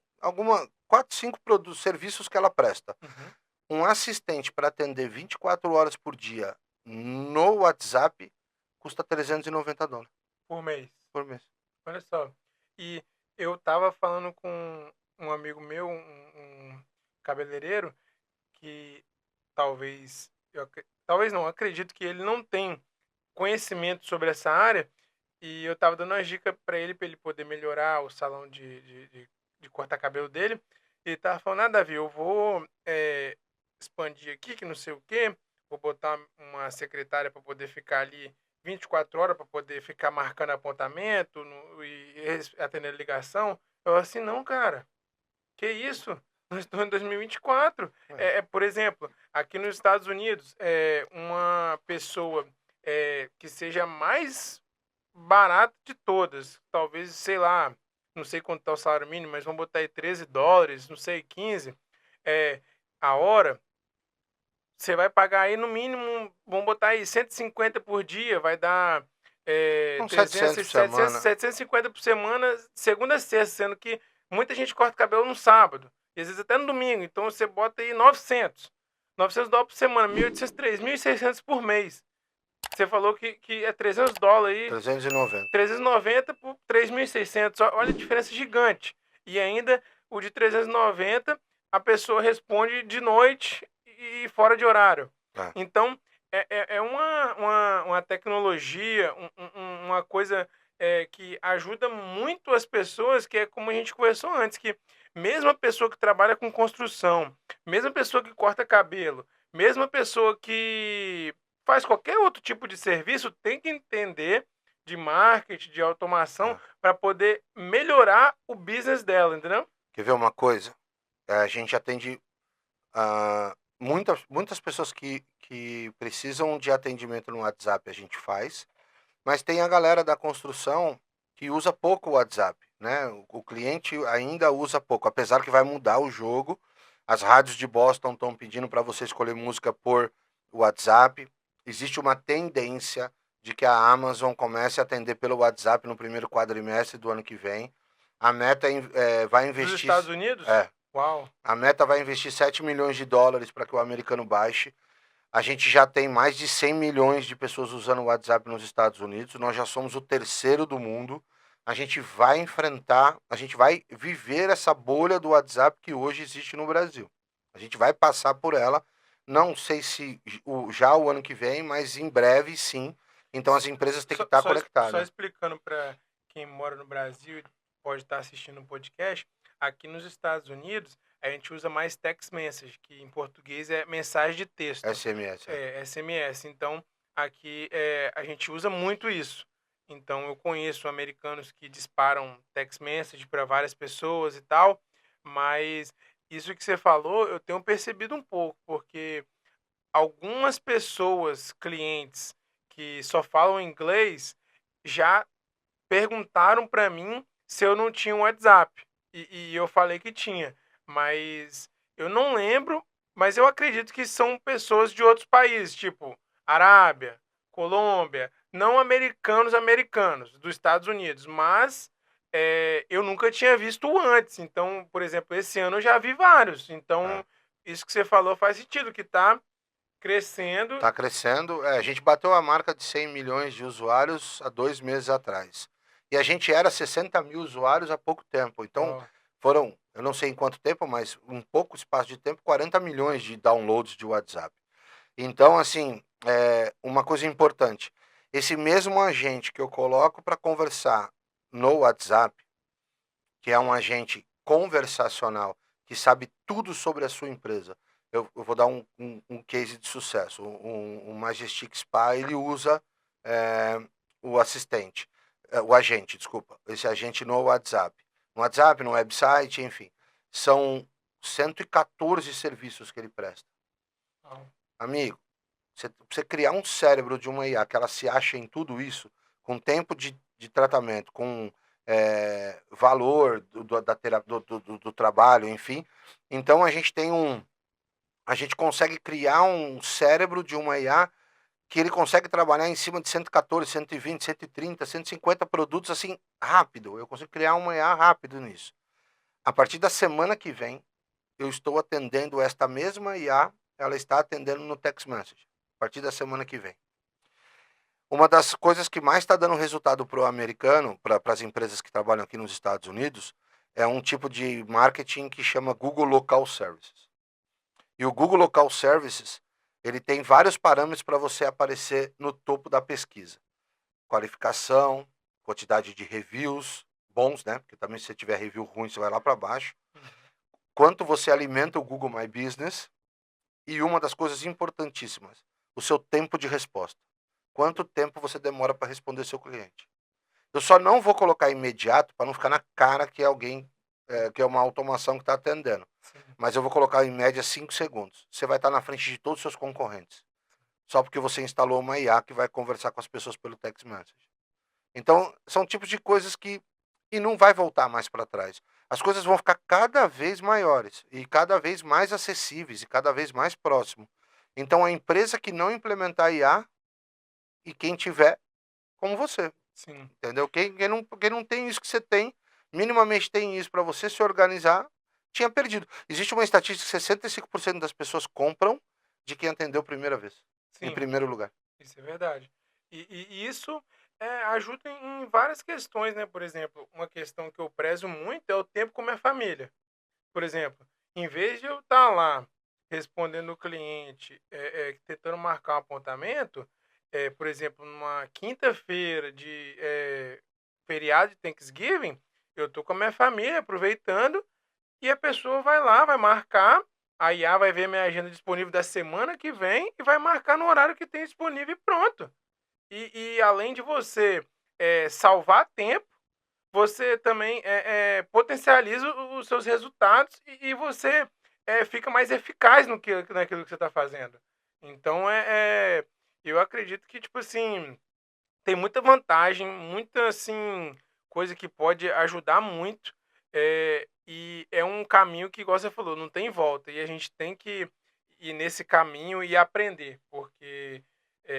4, 5 serviços que ela presta. Uhum. Um assistente para atender 24 horas por dia no WhatsApp custa $390 Por mês. por mês. Olha só. E eu tava falando com um amigo meu, um cabeleireiro, que talvez, talvez não, acredito que ele não tem conhecimento sobre essa área, e eu tava dando uma dica para ele poder melhorar o salão de cortar cabelo dele. E ele tava falando, Davi, eu vou expandir aqui, que não sei o quê, vou botar uma secretária para poder ficar ali 24 horas, para poder ficar marcando apontamento atendendo ligação. Eu assim, não, cara, que isso? Nós estamos em 2024. Por exemplo, aqui nos Estados Unidos, uma pessoa que seja mais barata de todas, talvez, sei lá, não sei quanto está o salário mínimo, mas vamos botar aí $13, não sei, 15, a hora. Você vai pagar aí no mínimo, vamos botar aí 150 por dia, vai dar Uns 300, 700 por 700, semana. 750 por semana, segunda a sexta, sendo que muita gente corta cabelo no sábado, e às vezes até no domingo, então você bota aí 900. $900 por semana, 1.800, 3.600 por mês. Você falou que é $300 aí, 390. 390 por 3.600, olha a diferença gigante. E ainda o de 390, a pessoa responde de noite e fora de horário. É. Então, é uma tecnologia, uma coisa que ajuda muito as pessoas, que é como a gente conversou antes, que mesmo a pessoa que trabalha com construção, mesmo a pessoa que corta cabelo, mesmo a pessoa que faz qualquer outro tipo de serviço, tem que entender de marketing, de automação, para poder melhorar o business dela, entendeu? Quer ver uma coisa? A gente atende muitas pessoas que precisam de atendimento no WhatsApp, a gente faz, mas tem a galera da construção que usa pouco o WhatsApp, né? O cliente ainda usa pouco, apesar que vai mudar o jogo. As rádios de Boston estão pedindo para você escolher música por WhatsApp. Existe uma tendência de que a Amazon comece a atender pelo WhatsApp no primeiro quadrimestre do ano que vem. A Meta vai investir... Dos Estados Unidos? Uau. A Meta vai investir $7 milhões para que o americano baixe. A gente já tem mais de 100 milhões de pessoas usando o WhatsApp nos Estados Unidos. Nós já somos o terceiro do mundo. A gente vai viver essa bolha do WhatsApp que hoje existe no Brasil. A gente vai passar por ela. Não sei se já o ano que vem, mas em breve sim. Então as empresas têm que estar conectadas. Só explicando para quem mora no Brasil e pode estar assistindo um podcast, aqui nos Estados Unidos a gente usa mais text message, que em português é mensagem de texto. SMS. SMS. Então, aqui a gente usa muito isso. Então, eu conheço americanos que disparam text message para várias pessoas e tal, mas isso que você falou, eu tenho percebido um pouco, porque algumas pessoas, clientes que só falam inglês, já perguntaram para mim se eu não tinha um WhatsApp. E eu falei que tinha, mas eu não lembro, mas eu acredito que são pessoas de outros países, tipo Arábia, Colômbia, não americanos, dos Estados Unidos, mas eu nunca tinha visto antes. Então, por exemplo, esse ano eu já vi vários. Então, isso que você falou faz sentido, que tá crescendo. Está crescendo. A gente bateu a marca de 100 milhões de usuários há 2 meses atrás. E a gente era 60 mil usuários há pouco tempo. Então, Ó, foram, eu não sei em quanto tempo, mas um pouco espaço de tempo, 40 milhões de downloads de WhatsApp. Então, assim, uma coisa importante. Esse mesmo agente que eu coloco para conversar no WhatsApp, que é um agente conversacional, que sabe tudo sobre a sua empresa. Eu vou dar um case de sucesso. O Majestic Spa, ele usa é, o assistente, o agente, desculpa, esse agente no WhatsApp. No WhatsApp, no website, enfim. São 114 serviços que ele presta. ó. Amigo, você criar um cérebro de uma IA que ela se acha em tudo isso, com tempo de tratamento, com valor do trabalho, enfim. Então a gente tem a gente consegue criar um cérebro de uma IA que ele consegue trabalhar em cima de 114, 120, 130, 150 produtos assim rápido. Eu consigo criar uma IA rápido nisso. A partir da semana que vem, eu estou atendendo esta mesma IA, ela está atendendo no text message. A partir da semana que vem. Uma das coisas que mais está dando resultado para o americano, para as empresas que trabalham aqui nos Estados Unidos, é um tipo de marketing que chama Google Local Services. E o Google Local Services, ele tem vários parâmetros para você aparecer no topo da pesquisa. Qualificação, quantidade de reviews bons, né? Porque também se você tiver review ruim, você vai lá para baixo. Quanto você alimenta o Google My Business. E uma das coisas importantíssimas, o seu tempo de resposta. Quanto tempo você demora para responder seu cliente? Eu só não vou colocar imediato para não ficar na cara que é alguém, que é uma automação que está atendendo. Sim. Mas eu vou colocar em média 5 segundos. Você vai estar na frente de todos os seus concorrentes. Só porque você instalou uma IA que vai conversar com as pessoas pelo text message. Então, são tipos de coisas que. E não vai voltar mais para trás. As coisas vão ficar cada vez maiores e cada vez mais acessíveis e cada vez mais próximo. Então, a empresa que não implementar IA e quem tiver, como você, Sim. entendeu? Quem não tem isso que você tem, minimamente tem isso para você se organizar, tinha perdido. Existe uma estatística que 65% das pessoas compram de quem atendeu a primeira vez, em Sim. primeiro lugar. Isso é verdade. E isso ajuda em várias questões, né? Por exemplo, uma questão que eu prezo muito é o tempo com minha família. Por exemplo, em vez de eu estar lá respondendo o cliente, tentando marcar um apontamento, por exemplo, numa quinta-feira de feriado de Thanksgiving, eu tô com a minha família aproveitando e a pessoa vai lá, vai marcar, a IA vai ver minha agenda disponível da semana que vem e vai marcar no horário que tem disponível e pronto. E além de você salvar tempo, você também potencializa os seus resultados e você fica mais eficaz naquilo que você está fazendo. Então, eu acredito que, tipo assim, tem muita vantagem, muita, assim, coisa que pode ajudar muito. E é um caminho que, igual você falou, não tem volta. E a gente tem que ir nesse caminho e aprender, porque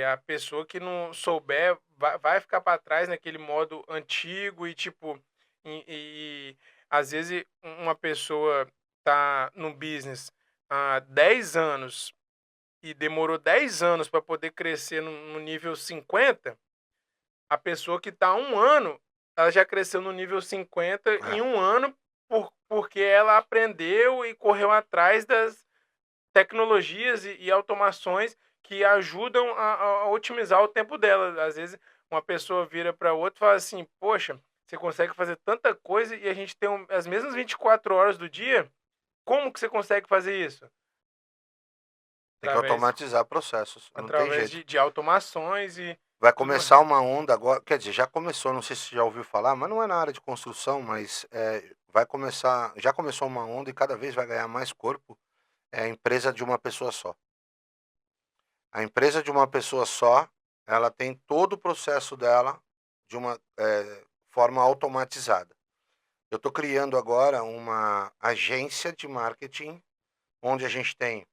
a pessoa que não souber vai ficar para trás naquele modo antigo e, tipo, às vezes uma pessoa tá no business há 10 anos e demorou 10 anos para poder crescer no nível 50. A pessoa que está há 1 ano, ela já cresceu no nível 50 em É. 1 ano, porque ela aprendeu e correu atrás das tecnologias e automações que ajudam a otimizar o tempo dela. Às vezes, uma pessoa vira para outra e fala assim: "Poxa, você consegue fazer tanta coisa e a gente tem as mesmas 24 horas do dia, como que você consegue fazer isso?" Tem que Através automatizar processos, não tem através jeito. de automações e Vai tudo começar mais. uma onda agora, quer dizer, já começou, não sei se você já ouviu falar, mas não é na área de construção, mas vai começar, já começou uma onda e cada vez vai ganhar mais corpo, é a empresa de uma pessoa só. A empresa de uma pessoa só, ela tem todo o processo dela de uma forma automatizada. Eu estou criando agora uma agência de marketing, onde a gente tem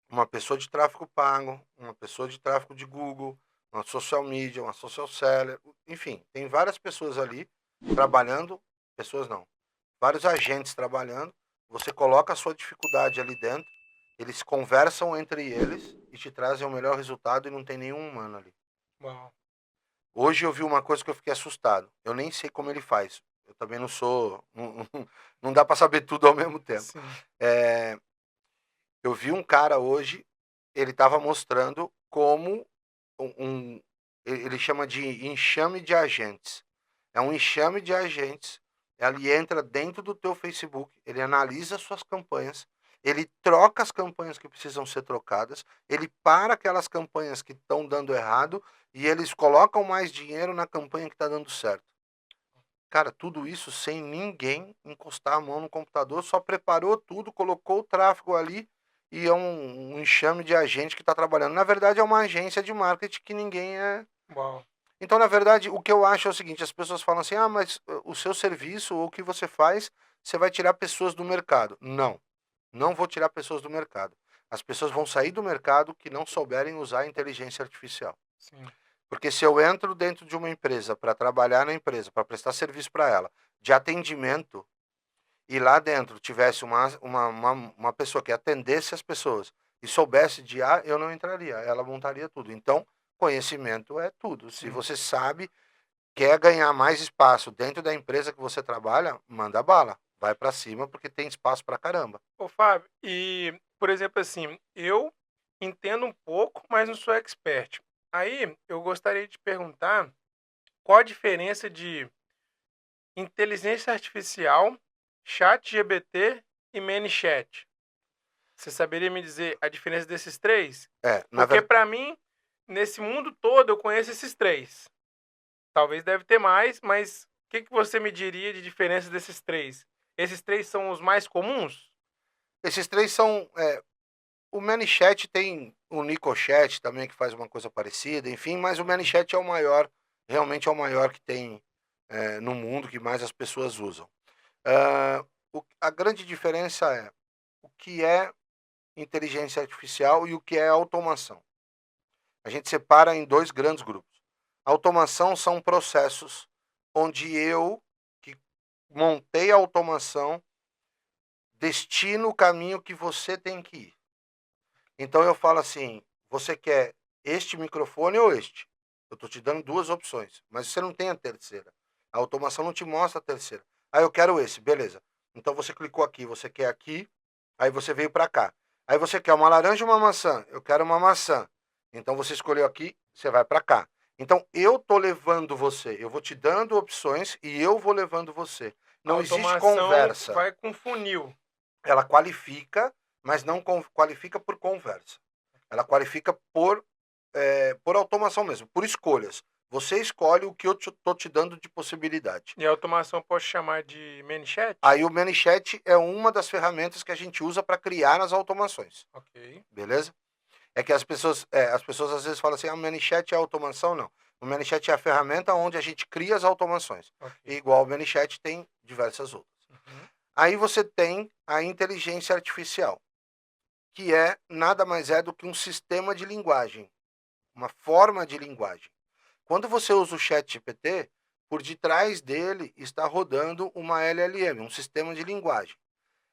uma pessoa de tráfego pago, uma pessoa de tráfego de Google, uma social media, uma social seller, enfim, tem várias pessoas ali trabalhando, pessoas não, vários agentes trabalhando. Você coloca a sua dificuldade ali dentro, eles conversam entre eles e te trazem o melhor resultado e não tem nenhum humano ali. Uau. Hoje eu vi uma coisa que eu fiquei assustado. Eu nem sei como ele faz. Eu também não sou. Não dá para saber tudo ao mesmo tempo. Sim. É, eu vi um cara hoje, ele estava mostrando como ele chama de enxame de agentes. É um enxame de agentes. Ele entra dentro do teu Facebook, ele analisa suas campanhas, ele troca as campanhas que precisam ser trocadas, ele para aquelas campanhas que estão dando errado e eles colocam mais dinheiro na campanha que está dando certo. Cara, tudo isso sem ninguém encostar a mão no computador, só preparou tudo, colocou o tráfego ali e é um enxame de agente que está trabalhando. Na verdade, é uma agência de marketing que ninguém é. Uau. Então, na verdade, o que eu acho é o seguinte: as pessoas falam assim, mas o seu serviço ou o que você faz, você vai tirar pessoas do mercado. Não, não vou tirar pessoas do mercado. As pessoas vão sair do mercado que não souberem usar a inteligência artificial. Sim. Porque se eu entro dentro de uma empresa para trabalhar na empresa, para prestar serviço para ela, de atendimento, e lá dentro tivesse uma pessoa que atendesse as pessoas e soubesse de A, eu não entraria, ela montaria tudo. Então, conhecimento é tudo. Se Sim. você sabe, quer ganhar mais espaço dentro da empresa que você trabalha, manda bala. Vai para cima porque tem espaço para caramba. Ô, Fábio, e, por exemplo, assim, eu entendo um pouco, mas não sou expert. Aí, eu gostaria de perguntar qual a diferença de inteligência artificial, ChatGPT e ManyChat. Você saberia me dizer a diferença desses três? Na Porque, verdade, para mim, nesse mundo todo, eu conheço esses três. Talvez deve ter mais, mas o que você me diria de diferença desses três? Esses três são os mais comuns? esses três são. O ManyChat tem o NicoChat também, que faz uma coisa parecida, enfim, mas o Uhum. ManyChat é o maior, realmente é o maior que tem no mundo, que mais as pessoas usam. Ah, a grande diferença é o que é inteligência artificial e o que é automação. A gente separa em dois grandes grupos. Automação são processos onde eu, que montei a automação, destino o caminho que você tem que ir. Então eu falo assim: você quer este microfone ou este? Eu estou te dando duas opções, mas você não tem a terceira. A automação não te mostra a terceira. Ah, eu quero esse, beleza. Então você clicou aqui, você quer aqui, aí você veio para cá. Aí você quer uma laranja ou uma maçã? Eu quero uma maçã. Então você escolheu aqui, você vai para cá. Então eu tô levando você, eu vou te dando opções e eu vou levando você. A Não existe automação conversa. vai com funil. Ela qualifica, mas não qualifica por conversa. Ela qualifica por automação mesmo, por escolhas. Você escolhe o que eu estou te dando de possibilidade. E a automação posso chamar de ManyChat? Aí o ManyChat é uma das ferramentas que a gente usa para criar as automações, Ok. beleza? É que as pessoas às vezes falam assim, o ManyChat é automação, não. O ManyChat é a ferramenta onde a gente cria as automações. E Ok. igual o ManyChat tem diversas outras. Uhum. Aí você tem a inteligência artificial, que é nada mais é do que um sistema de linguagem, uma forma de linguagem. Quando você usa o ChatGPT, por detrás dele está rodando uma LLM, um sistema de linguagem.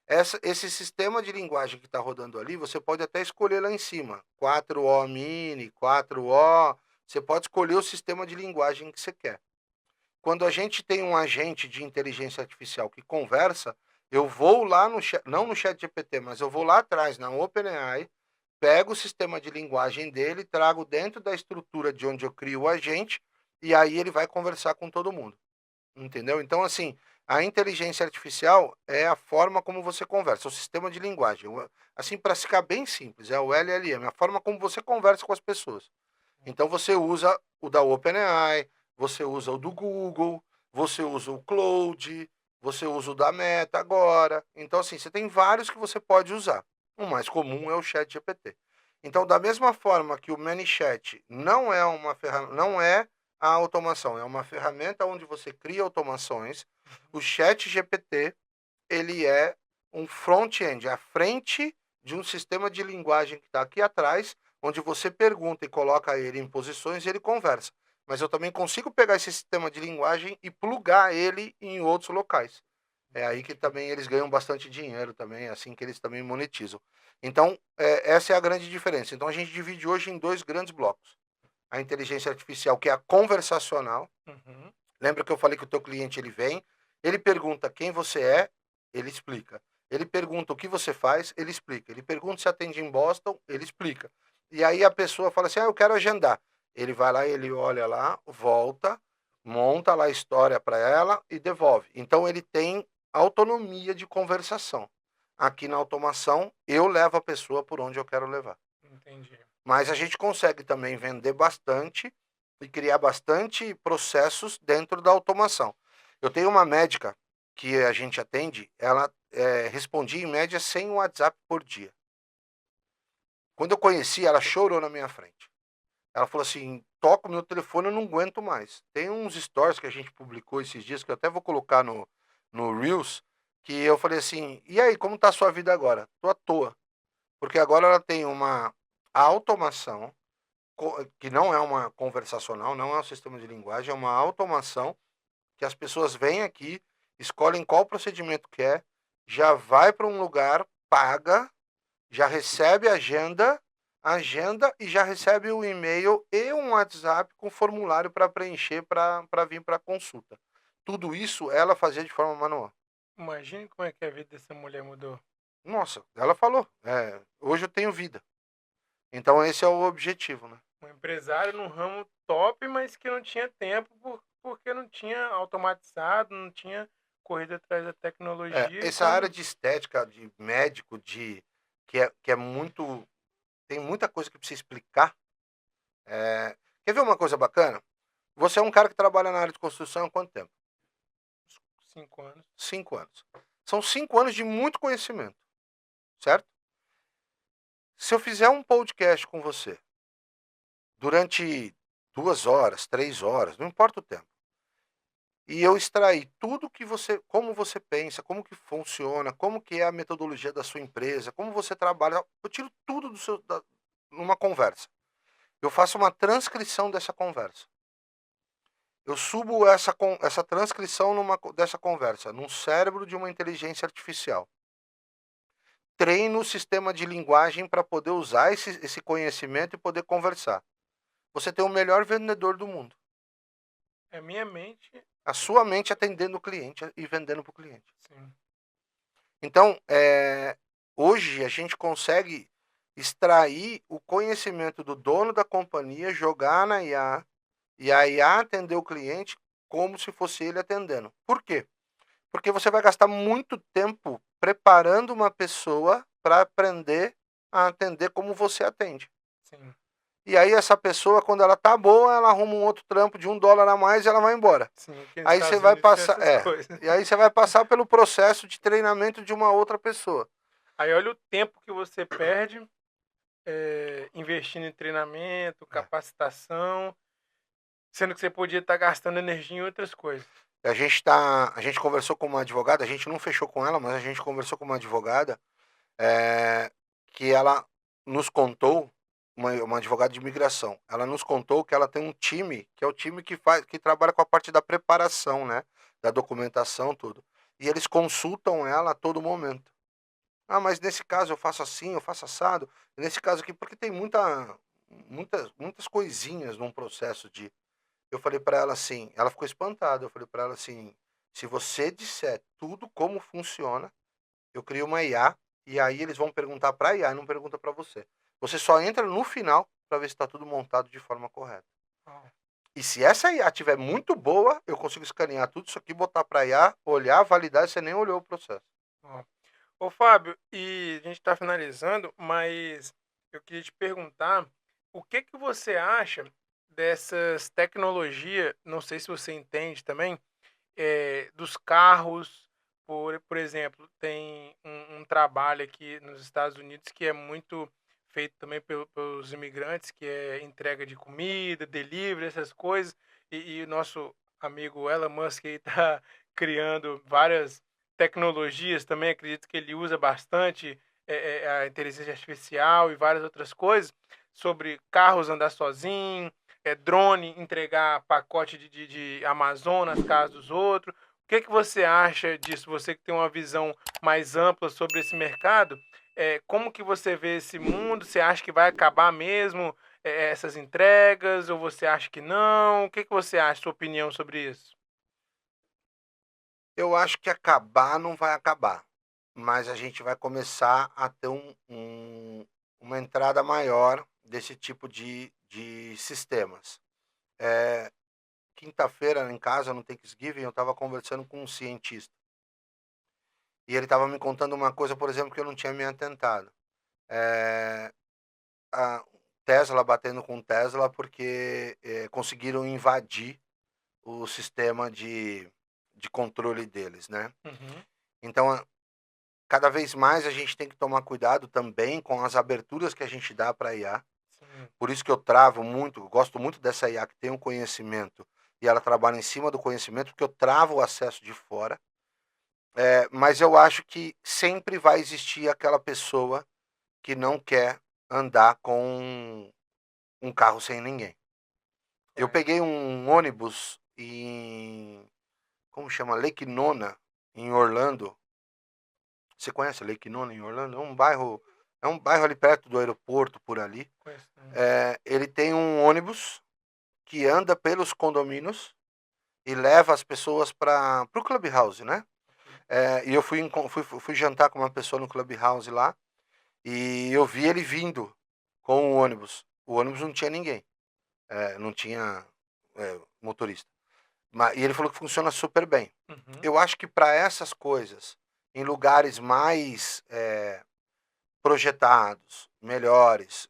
Esse sistema de linguagem que está rodando ali, você pode até escolher lá em cima, 4O mini, 4O, você pode escolher o sistema de linguagem que você quer. Quando a gente tem um agente de inteligência artificial que conversa, eu vou lá no chat, não no ChatGPT, mas eu vou lá atrás na OpenAI, pego o sistema de linguagem dele, trago dentro da estrutura de onde eu crio o agente e aí ele vai conversar com todo mundo. Entendeu? Então, assim, a inteligência artificial é a forma como você conversa, o sistema de linguagem. Assim, para ficar bem simples, é o LLM, a forma como você conversa com as pessoas. Então, você usa o da OpenAI, você usa o do Google, você usa o Cloud, você usa o da Meta agora. Então, assim, você tem vários que você pode usar. O mais comum é o ChatGPT. Então, da mesma forma que o ManyChat não é uma ferramenta, não é a automação, é uma ferramenta onde você cria automações. O ChatGPT, ele é um front-end, a frente de um sistema de linguagem que está aqui atrás, onde você pergunta e coloca ele em posições e ele conversa. Mas eu também consigo pegar esse sistema de linguagem e plugar ele em outros locais. É aí que Entendi. também eles ganham bastante dinheiro também, é assim que eles também monetizam. Então, essa é a grande diferença. Então, a gente divide hoje em dois grandes blocos. a inteligência artificial, que é a conversacional. Uhum. Lembra que eu falei que o teu cliente ele vem, ele pergunta quem você é, ele explica. Ele pergunta o que você faz, ele explica. Ele pergunta se atende em Boston, ele explica. E aí a pessoa fala assim: "Ah, eu quero agendar". Ele vai lá, ele olha lá, volta, monta lá a história para ela e devolve. Então ele tem autonomia de conversação. Aqui na automação, eu levo a pessoa por onde eu quero levar. Entendi. Mas a gente consegue também vender bastante e criar bastante processos dentro da automação. Eu tenho uma médica que a gente atende, ela respondia em média 100 WhatsApp por dia. Quando eu conheci, ela chorou na minha frente. Ela falou assim: toca o meu telefone, eu não aguento mais. Tem uns stories que a gente publicou esses dias, que eu até vou colocar no Reels, que eu falei assim: e aí, como tá a sua vida agora? Tô à toa. Porque agora ela tem uma automação que não é uma conversacional, não é um sistema de linguagem, é uma automação que as pessoas vêm aqui, escolhem qual procedimento quer, já vai para um lugar, paga, já recebe agenda e já recebe um e-mail e um WhatsApp com formulário para preencher para vir para consulta. Tudo isso ela fazia de forma manual. Imagine como é que a vida dessa mulher mudou. Nossa, ela falou, hoje eu tenho vida. Então esse é o objetivo, né? Um empresário num ramo top, mas que não tinha tempo porque não tinha automatizado, não tinha corrido atrás da tecnologia e Essa área quando de estética, de médico, que é muito. Tem muita coisa que precisa explicar. Quer ver uma coisa bacana? Você é um cara que trabalha na área de construção há quanto tempo? 5 anos. 5 anos. São 5 anos de muito conhecimento, certo? Se eu fizer um podcast com você durante 2 horas, 3 horas, não importa o tempo, e eu extrair tudo que você, como você pensa, como que funciona, como que é a metodologia da sua empresa, como você trabalha, eu tiro tudo numa conversa. Eu faço uma transcrição dessa conversa. Eu subo essa transcrição dessa conversa num cérebro de uma inteligência artificial. Treino o sistema de linguagem para poder usar esse conhecimento e poder conversar. Você tem o melhor vendedor do mundo. É minha mente, A sua mente atendendo o cliente e vendendo para o cliente. sim. Então, hoje a gente consegue extrair o conhecimento do dono da companhia, jogar na IA, e a IA atender o cliente como se fosse ele atendendo. Por quê? Porque você vai gastar muito tempo preparando uma pessoa para aprender a atender como você atende. Sim. E aí essa pessoa, quando ela tá boa, ela arruma um outro trampo de $1 a mais e ela vai embora. Sim, aqui nos Aí você Estados vai Unidos tem passar, essas coisas. e aí você vai passar pelo processo de treinamento de uma outra pessoa. Aí olha o tempo que você perde investindo em treinamento, É. capacitação, sendo que você podia estar gastando energia em outras coisas. A gente conversou com uma advogada, a gente não fechou com ela, mas a gente conversou com uma advogada, que ela nos contou, uma advogada de imigração, ela nos contou que ela tem um time, que é o time que trabalha com a parte da preparação, né, da documentação, tudo. E eles consultam ela a todo momento. Ah, mas nesse caso eu faço assim, eu faço assado. Nesse caso aqui, porque tem muitas coisinhas num processo de. Eu falei para ela assim, ela ficou espantada. Eu falei para ela assim: se você disser tudo como funciona, eu crio uma IA e aí eles vão perguntar para a IA, não pergunta para você. Você só entra no final para ver se está tudo montado de forma correta. Ó, E se essa IA estiver muito boa, eu consigo escanear tudo isso aqui, botar para a IA, olhar, validar, e você nem olhou o processo. ó. Ô, Fábio, e a gente está finalizando, mas eu queria te perguntar o que que você acha dessas tecnologias, não sei se você entende também, dos carros, por exemplo, tem um trabalho aqui nos Estados Unidos que é muito feito também pelos imigrantes, que é entrega de comida, delivery, essas coisas, e o nosso amigo Elon Musk está criando várias tecnologias também, acredito que ele usa bastante a inteligência artificial e várias outras coisas, sobre carros andar sozinho, drone entregar pacote de Amazon nas casas dos outros. O que que você acha disso? Você que tem uma visão mais ampla sobre esse mercado, como que você vê esse mundo? Você acha que vai acabar mesmo? essas entregas, ou você acha que não? O que você acha, sua opinião sobre isso? Eu acho que acabar não vai acabar, mas a gente vai começar a ter uma entrada maior desse tipo de sistemas. Quinta-feira, em casa, no Thanksgiving, eu estava conversando com um cientista. E ele estava me contando uma coisa, por exemplo, que eu não tinha me atentado. A Tesla batendo com Tesla porque conseguiram invadir o sistema de controle deles, né? Uhum. Então, cada vez mais a gente tem que tomar cuidado também com as aberturas que a gente dá para a IA. Sim. Por isso que eu travo muito, gosto muito dessa IA que tem um conhecimento e ela trabalha em cima do conhecimento, porque eu travo o acesso de fora. Mas eu acho que sempre vai existir aquela pessoa que não quer andar com um carro sem ninguém. Eu Correto. peguei um ônibus como chama? Lake Nona, em Orlando. Você conhece Lake Nona em Orlando? É um bairro ali perto do aeroporto, por ali. Conheço, né? Ele tem um ônibus que anda pelos condomínios e leva as pessoas para o Clubhouse, né? E eu fui jantar com uma pessoa no Clubhouse lá e eu vi ele vindo com o ônibus. O ônibus não tinha ninguém, não tinha motorista. E ele falou que funciona super bem. Uhum. Eu acho que para essas coisas, em lugares mais projetados, melhores,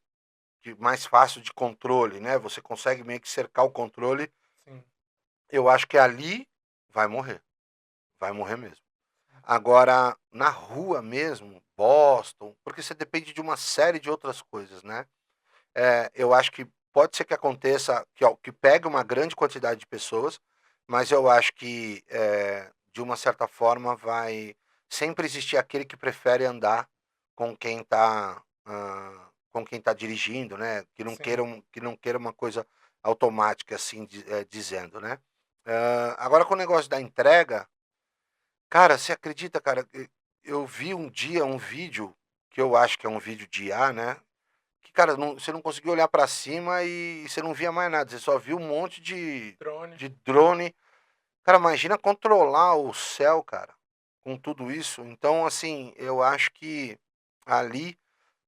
mais fácil de controle, né? Você consegue meio que cercar o controle. Sim. Eu acho que ali vai morrer mesmo. Agora, na rua mesmo, Boston, porque você depende de uma série de outras coisas, né? Eu acho que pode ser que aconteça, que pegue uma grande quantidade de pessoas, mas eu acho que, de uma certa forma, vai sempre existir aquele que prefere andar com quem está dirigindo, né? Sim. Que não queira uma coisa automática, assim, dizendo, né? Agora, com o negócio da entrega, cara, você acredita, cara? Eu vi um dia um vídeo, que eu acho que é um vídeo de IA, né? Que, cara, você não conseguia olhar para cima e você não via mais nada. Você só viu um monte Drone. de drone. Cara, imagina controlar o céu, cara, com tudo isso. Então, assim, eu acho que ali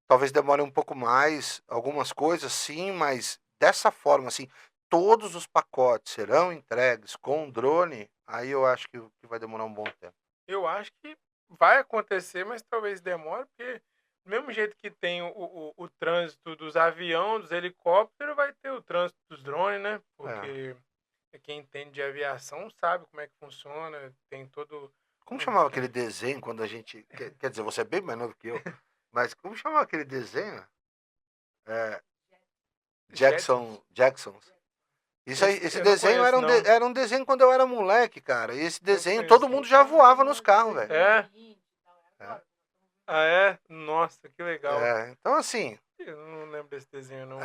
talvez demore um pouco mais. Algumas coisas, sim, mas dessa forma, assim, todos os pacotes serão entregues com drone. Aí eu acho que vai demorar um bom tempo. Eu acho que vai acontecer, mas talvez demore, porque do mesmo jeito que tem o trânsito dos aviões, dos helicópteros, vai ter o trânsito dos drones, né? É. Porque quem entende de aviação sabe como é que funciona, tem todo Como um chamava aquele desenho quando a gente. Quer dizer, você é bem mais novo que eu, mas como chamava aquele desenho? É, Jetsons. Jacksons. Isso aí, esse Eu não desenho conheço, não. era um desenho quando eu era moleque, cara. E esse Não desenho todo conheço. mundo já voava nos carros, velho. É? É, Ah, é? Nossa, que legal. então, assim, Eu não lembro desse desenho, não.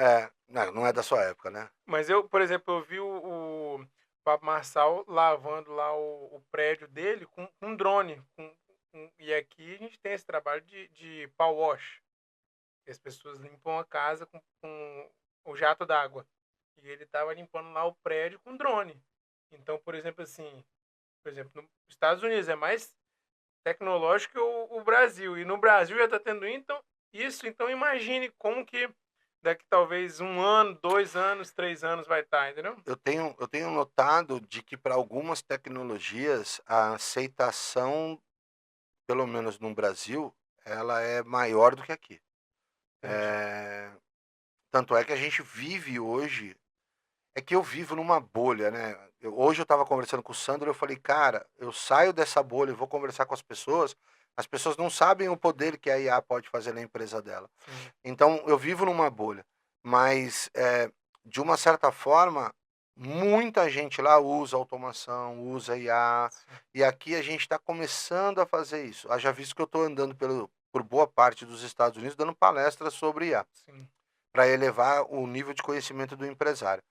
não é da sua época, né? Mas eu, por exemplo, eu vi o Pablo Marçal lavando lá o prédio dele com um drone. E aqui a gente tem esse trabalho de power wash. Que as pessoas limpam a casa com o jato d'água. E ele estava limpando lá o prédio com drone. Então, por exemplo, assim, nos Estados Unidos é mais tecnológico que o Brasil. E no Brasil já está tendo isso. Então, imagine como que daqui talvez 1 ano, 2 anos, 3 anos vai estar, entendeu? Eu tenho notado de que para algumas tecnologias a aceitação, pelo menos no Brasil, ela é maior do que aqui. Entendi. Tanto é que a gente vive hoje. É que eu vivo numa bolha, né? Hoje eu estava conversando com o Sandro e eu falei, cara, eu saio dessa bolha e vou conversar com as pessoas não sabem o poder que a IA pode fazer na empresa dela. Sim. Então, eu vivo numa bolha. Mas, de uma certa forma, muita gente lá usa automação, usa IA, Sim. e aqui a gente está começando a fazer isso. Haja visto que eu estou andando por boa parte dos Estados Unidos dando palestras sobre IA, Sim. para elevar o nível de conhecimento do empresário.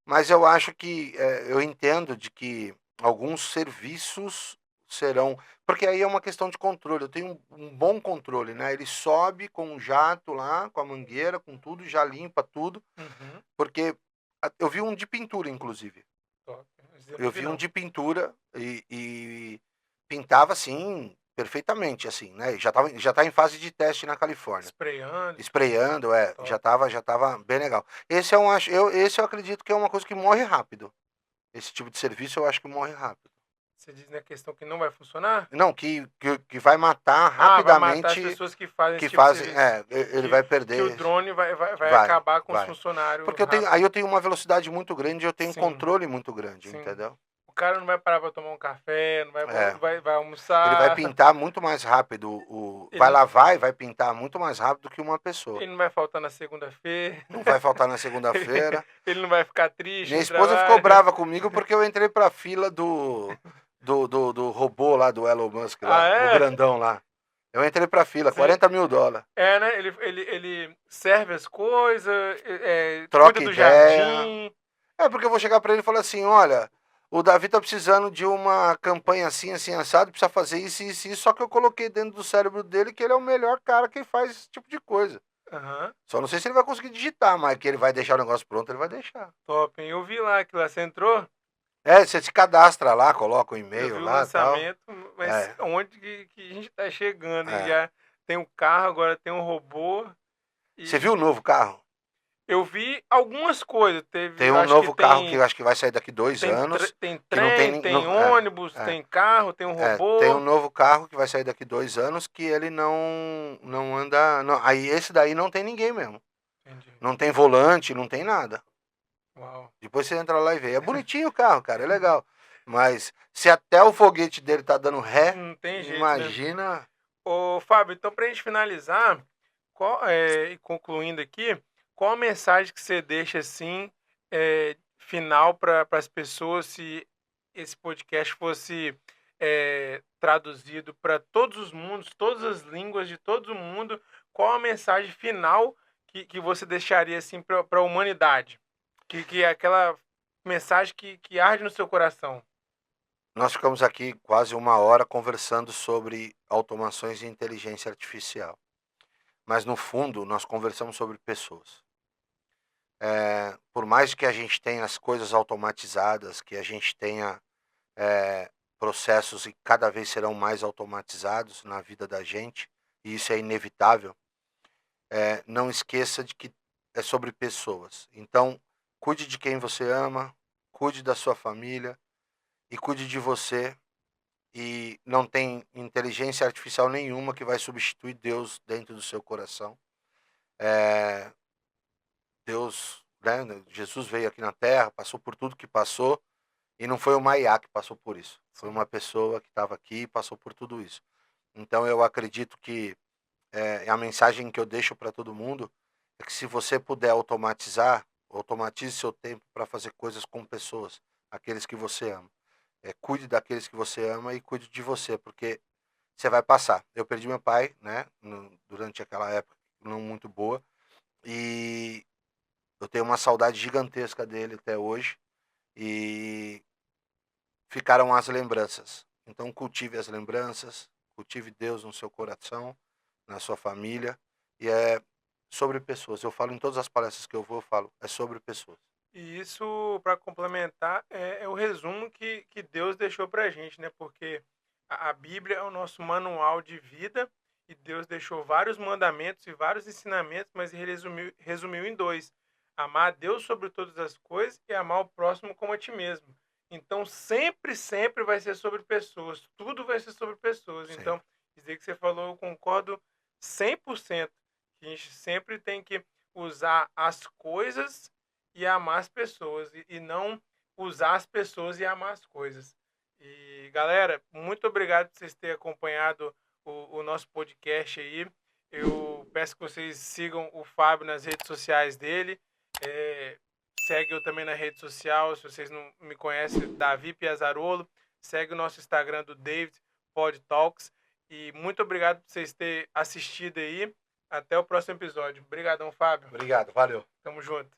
Mas eu acho que eu entendo de que alguns serviços serão... Porque aí é uma questão de controle. Eu tenho um bom controle, né? Ele sobe com um jato lá, com a mangueira, com tudo, já limpa tudo. Uhum. Porque eu vi um de pintura, inclusive. Top. Eu vi um de pintura e pintava, assim, perfeitamente, assim, né? Já tá em fase de teste na Califórnia. Espraiando, Top. já tava bem legal. Esse eu acredito que é uma coisa que morre rápido. Esse tipo de serviço eu acho que morre rápido. Você diz na questão que não vai funcionar? Não, que vai matar vai matar as rapidamente. pessoas que fazem Que esse tipo de fazem, serviço. ele vai perder. Que o drone vai Vai, acabar com os vai. funcionários Porque rápido. aí eu tenho uma velocidade muito grande, eu tenho um Sim. controle muito grande, Sim. entendeu? O cara não vai parar pra tomar um café, não vai Ele almoçar. vai pintar muito mais rápido. Vai lavar e vai pintar muito mais rápido que uma pessoa. Ele não vai faltar na segunda-feira. Não vai faltar na segunda-feira. Ele não vai ficar triste. Minha no esposa trabalho. ficou brava comigo porque eu entrei pra fila do robô lá do Elon Musk, lá, o grandão lá. Eu entrei pra fila, Sim. $40 mil. É, né? Ele serve as coisas, Troca cuida do ideia. jardim. É, porque eu vou chegar pra ele e falar assim, olha, o Davi tá precisando de uma campanha assim, assim, assado, precisa fazer isso, isso, isso, só que eu coloquei dentro do cérebro dele que ele é o melhor cara que faz esse tipo de coisa. Uhum. Só não sei se ele vai conseguir digitar, mas que ele vai deixar o negócio pronto, ele vai deixar. Top, hein? Eu vi lá que lá você entrou. Você se cadastra lá, coloca o e-mail lá. O lançamento, tal. mas onde que a gente tá chegando? Já tem um carro, agora tem um robô. Você viu o novo carro? Eu vi algumas coisas. Tem um novo carro que eu acho que vai sair daqui 2 anos. Tem trem, tem ônibus, tem carro, tem um robô. Tem um novo carro que vai sair daqui 2 anos que ele não anda... Não, aí esse daí não tem ninguém mesmo. Entendi. Não tem volante, não tem nada. Uau. Depois você entra lá e vê. É bonitinho o carro, cara, é legal. Mas se até o foguete dele tá dando ré, não tem jeito, imagina... Né? Ô, Fábio, então pra gente finalizar, e concluindo aqui, qual a mensagem que você deixa, assim, final para as pessoas, se esse podcast fosse traduzido para todos os mundos, todas as línguas de todo mundo, qual a mensagem final que você deixaria, assim, para a humanidade? Que é aquela mensagem que arde no seu coração. Nós ficamos aqui quase 1 hora conversando sobre automações e inteligência artificial. Mas, no fundo, nós conversamos sobre pessoas. Por mais que a gente tenha as coisas automatizadas, que a gente tenha processos que cada vez serão mais automatizados na vida da gente, e isso é inevitável, não esqueça de que é sobre pessoas. Então, cuide de quem você ama, cuide da sua família e cuide de você. E não tem inteligência artificial nenhuma que vai substituir Deus dentro do seu coração. Deus, né, Jesus veio aqui na Terra, passou por tudo que passou, e não foi uma IA que passou por isso. Foi uma pessoa que estava aqui e passou por tudo isso. Então eu acredito que a mensagem que eu deixo para todo mundo é que se você puder automatizar, automatize seu tempo para fazer coisas com pessoas, aqueles que você ama. Cuide daqueles que você ama e cuide de você, porque você vai passar. Eu perdi meu pai, né, durante aquela época não muito boa, e eu tenho uma saudade gigantesca dele até hoje, e ficaram as lembranças. Então cultive as lembranças, cultive Deus no seu coração, na sua família, e é sobre pessoas. Eu falo em todas as palestras que eu vou, eu falo, é sobre pessoas. E isso, para complementar, é o resumo que Deus deixou para a gente, né? Porque a Bíblia é o nosso manual de vida e Deus deixou vários mandamentos e vários ensinamentos, mas ele resumiu em 2. Amar a Deus sobre todas as coisas e amar o próximo como a ti mesmo. Então, sempre, sempre vai ser sobre pessoas. Tudo vai ser sobre pessoas. Sim. Então, dizer que você falou, eu concordo 100%. Que a gente sempre tem que usar as coisas e amar as pessoas, e não usar as pessoas e amar as coisas. E, galera, muito obrigado por vocês terem acompanhado o nosso podcast aí. Eu peço que vocês sigam o Fábio nas redes sociais dele. Segue eu também na rede social, se vocês não me conhecem, Davi Piazarolo. Segue o nosso Instagram do David Pod Talks. E muito obrigado por vocês terem assistido aí. Até o próximo episódio. Obrigadão, Fábio. Obrigado, valeu. Tamo junto.